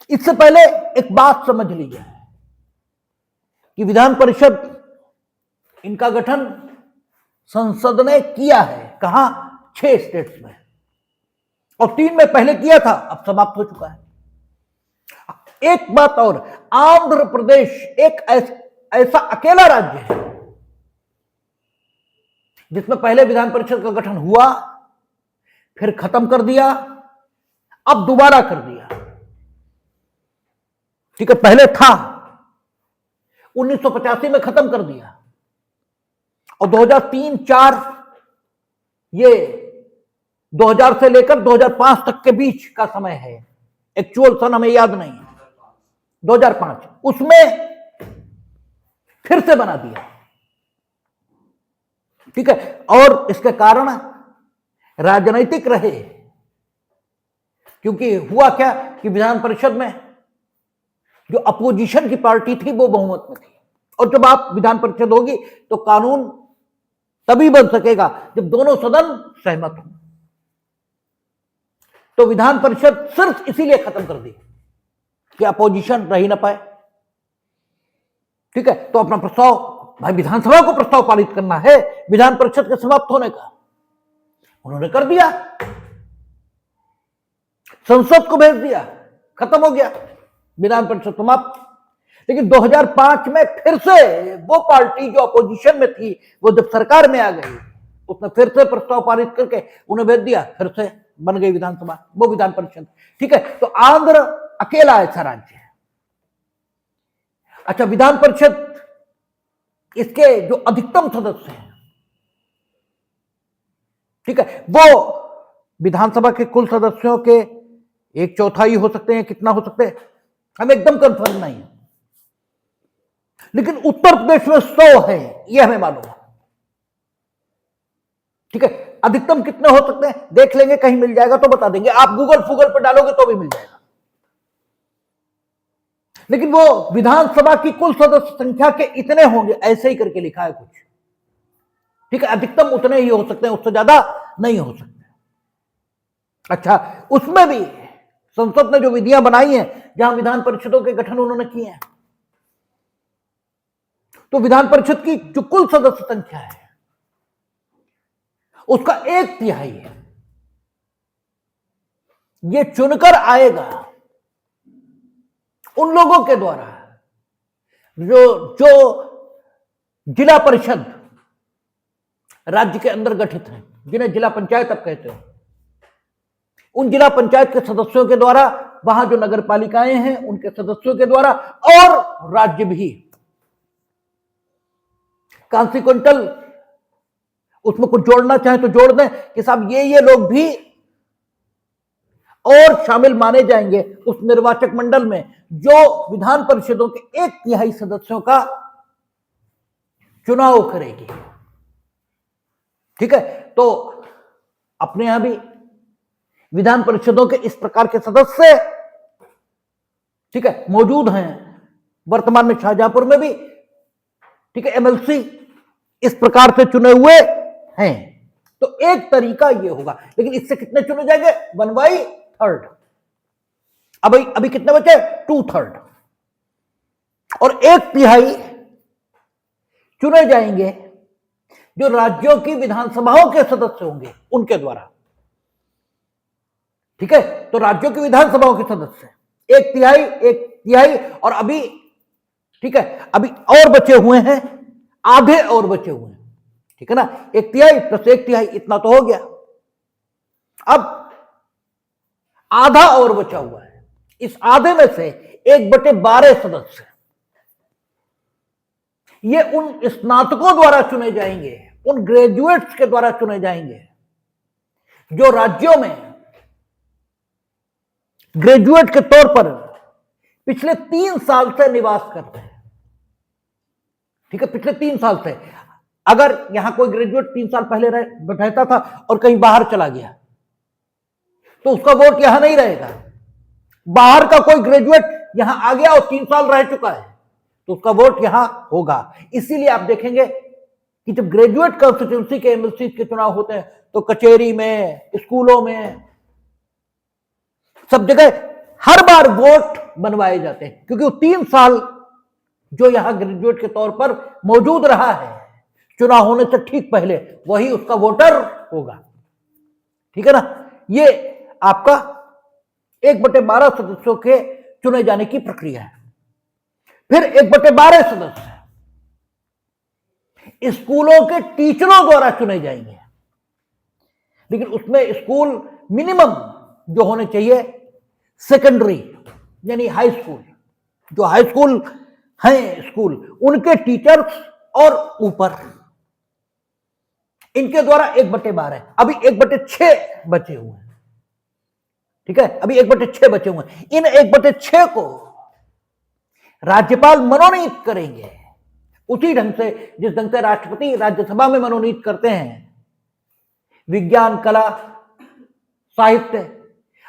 इससे पहले एक बात समझ लीजिए कि विधान परिषद इनका गठन संसद ने किया है कहां? 6 स्टेट्स में, और 3 में पहले किया था, अब समाप्त हो चुका है। एक बात और, आंध्र प्रदेश एक ऐसा अकेला राज्य है जिसमें पहले विधान परिषद का गठन हुआ, फिर खत्म कर दिया, अब दोबारा कर दिया। ठीक है, पहले था, 1985 में खत्म कर दिया, और 2003-4 ये 2000 से लेकर 2005 तक के बीच का समय है, एक्चुअल सन हमें याद नहीं है, 2005 उसमें फिर से बना दिया। ठीक है, और इसके कारण राजनीतिक रहे, क्योंकि हुआ क्या कि विधान परिषद में जो अपोजिशन की पार्टी थी वो बहुमत में थी, और जब आप विधान परिषद होगी तो कानून तभी बन सकेगा जब दोनों सदन सहमत हों। तो विधान परिषद सिर्फ इसीलिए खत्म कर दी कि अपोजिशन रह ही ना पाए। ठीक है, तो अपना प्रस्ताव, भाई विधानसभा को प्रस्ताव पारित करना है विधान परिषद के समाप्त होने का, उन्होंने कर दिया, संसद को भेज दिया, खत्म हो गया, विधान परिषद समाप्त। लेकिन 2005 में फिर से वो पार्टी जो अपोजिशन में थी, वो जब सरकार में आ गई, उसने फिर से प्रस्ताव पारित करके उन्हें भेज दिया, फिर से बन गई विधानसभा, वो विधान परिषद। ठीक है, तो आंध्र अकेला ऐसा राज्य है। अच्छा, विधान परिषद इसके जो अधिकतम सदस्य हैं, ठीक है, वो विधानसभा के कुल सदस्यों के 1/4 हो सकते हैं, कितना हो सकते हैं हमें एकदम कंफर्म नहीं है, लेकिन उत्तर प्रदेश में 100 है, यह हमें मालूम है। ठीक है, अधिकतम कितने हो सकते हैं देख लेंगे, कहीं मिल जाएगा तो बता देंगे, आप गूगल फूगल पर डालोगे तो भी मिल जाएगा। लेकिन वो विधानसभा की कुल सदस्य संख्या के इतने होंगे, ऐसे ही करके लिखा है कुछ। ठीक है, अधिकतम उतने ही हो सकते हैं, उससे ज्यादा नहीं हो सकते। अच्छा, उसमें भी संसद ने जो विधियां बनाई हैं, जहां विधान परिषदों के गठन उन्होंने किए हैं, तो विधान परिषद की जो कुल सदस्य संख्या है उसका 1/3 है, ये चुनकर आएगा उन लोगों के द्वारा जो जिला परिषद राज्य के अंदर गठित हैं, जिन्हें जिला पंचायत अब कहते हैं। उन जिला पंचायत के सदस्यों के द्वारा, वहां जो नगर पालिकाएं हैं उनके सदस्यों के द्वारा, और राज्य भी कॉन्सिक्वेंटल उसमें कुछ जोड़ना चाहे तो जोड़ दें कि साहब ये लोग भी और शामिल माने जाएंगे उस निर्वाचक मंडल में जो विधान परिषदों के 1/3 सदस्यों का चुनाव करेगी। ठीक है, तो अपने यहां भी विधान परिषदों के इस प्रकार के सदस्य, ठीक है, मौजूद हैं। वर्तमान में शाहजहांपुर में भी, ठीक है, एमएलसी इस प्रकार से चुने हुए हैं। तो एक तरीका यह होगा, लेकिन इससे कितने चुने जाएंगे? 1/3। अभी कितने बचे? 2/3। और 1/3 चुने जाएंगे जो राज्यों की विधानसभाओं के सदस्य होंगे उनके द्वारा। ठीक है, तो राज्यों की विधानसभाओं के सदस्य 1/3 और अभी, ठीक है, अभी और बचे हुए हैं, आधे और बचे हुए हैं। ठीक है ना, 1/3 + 1/3 इतना तो हो गया। अब आधा और बचा हुआ है। इस आधे में से 1/12 सदस्य ये उन स्नातकों द्वारा चुने जाएंगे, उन ग्रेजुएट्स के द्वारा चुने जाएंगे जो राज्यों में ग्रेजुएट के तौर पर पिछले 3 साल से निवास करते हैं। ठीक है, पिछले 3 साल से। अगर यहां कोई ग्रेजुएट 3 साल पहले रहता था और कहीं बाहर चला गया तो उसका वोट यहां नहीं रहेगा। बाहर का कोई ग्रेजुएट यहां आ गया और 3 साल रह चुका है तो उसका वोट यहां होगा। इसीलिए आप देखेंगे कि जब ग्रेजुएट कॉन्स्टिट्यूंसी के एमएलसी के चुनाव होते हैं तो कचहरी में, स्कूलों में, सब जगह हर बार वोट बनवाए जाते हैं, क्योंकि वो 3 साल जो यहां ग्रेजुएट के तौर पर मौजूद रहा है चुनाव होने से ठीक पहले, वही उसका वोटर होगा। ठीक है ना। ये आपका 1/12 सदस्यों के चुने जाने की प्रक्रिया है। फिर 1/12 सदस्य स्कूलों के टीचरों द्वारा चुने जाएंगे, लेकिन उसमें स्कूल मिनिमम जो होने चाहिए सेकेंडरी यानी हाई स्कूल, जो हाई स्कूल हैं स्कूल, उनके टीचर्स और ऊपर इनके द्वारा 1/12, अभी 1/6 बचे हुए हैं। ठीक है, अभी 1/6 बचे हुए हैं। इन 1/6 को राज्यपाल मनोनीत करेंगे उसी ढंग से जिस ढंग से राष्ट्रपति राज्यसभा में मनोनीत करते हैं। विज्ञान, कला, साहित्य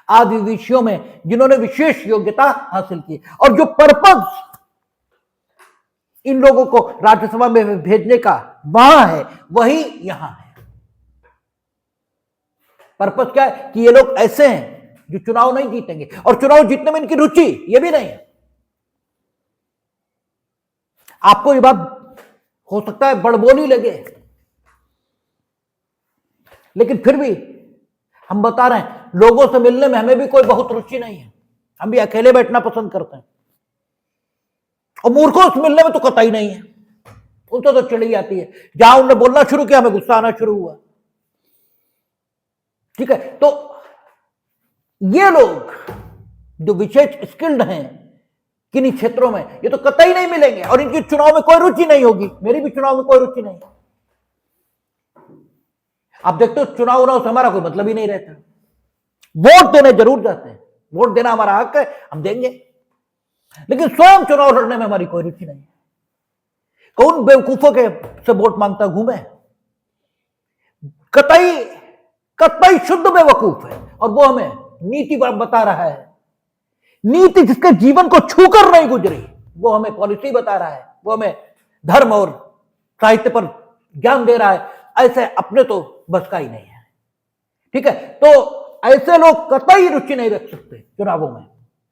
आदि विषयों में जिन्होंने विशेष योग्यता हासिल की, और जो पर्पस इन लोगों को राज्यसभा में भेजने का वहां है वही यहां है। पर्पस क्या है कि ये लोग ऐसे हैं जो चुनाव नहीं जीतेंगे, और चुनाव जीतने में इनकी रुचि ये भी नहीं है। आपको ये बात हो सकता है बड़बोली लगे, लेकिन फिर भी हम बता रहे हैं, लोगों से मिलने में हमें भी कोई बहुत रुचि नहीं है। हम भी अकेले बैठना पसंद करते हैं, और मूर्खों से मिलने में तो कतई नहीं है। उनको तो चिड़ी आती है, जहां उन्होंने बोलना शुरू किया हमें गुस्सा आना शुरू हुआ। ठीक है, तो ये लोग जो विशेष स्किल्ड हैं किन्हीं क्षेत्रों में, ये तो कतई नहीं मिलेंगे, और इनकी चुनाव में कोई रुचि नहीं होगी। मेरी भी चुनाव में कोई रुचि नहीं। आप देखते हो चुनाव उनाव से हमारा कोई मतलब ही नहीं रहता। वोट देने जरूर जाते हैं, वोट देना हमारा हक है, हम देंगे, लेकिन स्वयं चुनाव लड़ने में हमारी कोई रुचि नहीं है। कौन बेवकूफों के से वोट मांगता घूमे? कतई कतई शुद्ध बेवकूफ है, और वो हमें नीति बता रहा है। नीति जिसके जीवन को छूकर नहीं गुजरी, वो हमें पॉलिसी बता रहा है, वो हमें धर्म और साहित्य पर ज्ञान दे रहा है। ऐसे अपने तो बस का ही नहीं है। ठीक है, तो ऐसे लोग कतई रुचि नहीं रख सकते चुनावों में,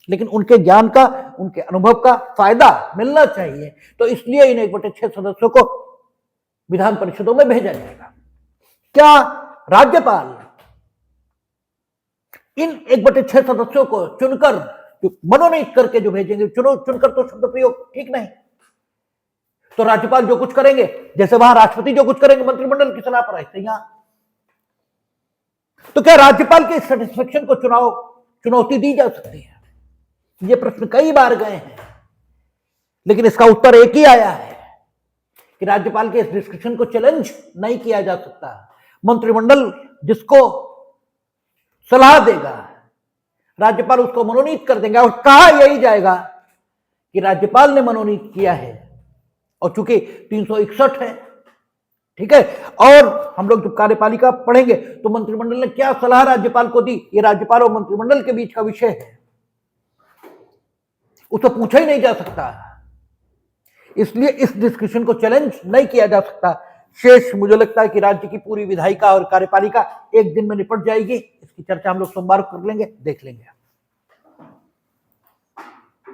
लेकिन उनके ज्ञान का, उनके अनुभव का फायदा मिलना चाहिए। तो इसलिए इन 1/6 सदस्यों को विधान परिषदों में भेजा जाएगा। क्या राज्यपाल इन 1/6 सदस्यों को चुनकर, मनोनीत करके जो भेजेंगे, चुनकर तो शब्द प्रयोग ठीक नहीं, तो राज्यपाल जो कुछ करेंगे, जैसे वहां राष्ट्रपति जो कुछ करेंगे मंत्रिमंडल की सलाह पर, ऐसे यहां तो क्या राज्यपाल के सेटिस्फेक्शन को चुनौती दी जा सकती है? ये प्रश्न कई बार गए हैं, लेकिन इसका उत्तर एक ही आया है कि राज्यपाल के इस डिस्कशन को चैलेंज नहीं किया जा सकता। मंत्रिमंडल जिसको सलाह देगा, राज्यपाल उसको मनोनीत कर देंगे, और कहा यही जाएगा कि राज्यपाल ने मनोनीत किया है, और चूंकि 361 है, ठीक है, और हम लोग जब कार्यपालिका पढ़ेंगे तो मंत्रिमंडल ने क्या सलाह राज्यपाल को दी, ये राज्यपाल और मंत्रिमंडल के बीच का विषय है, उसे पूछा ही नहीं जा सकता। इसलिए इस डिस्कशन को चैलेंज नहीं किया जा सकता। शेष मुझे लगता है कि राज्य की पूरी विधायिका और कार्यपालिका एक दिन में निपट जाएगी। इसकी चर्चा हम लोग सोमवार को कर लेंगे, देख लेंगे।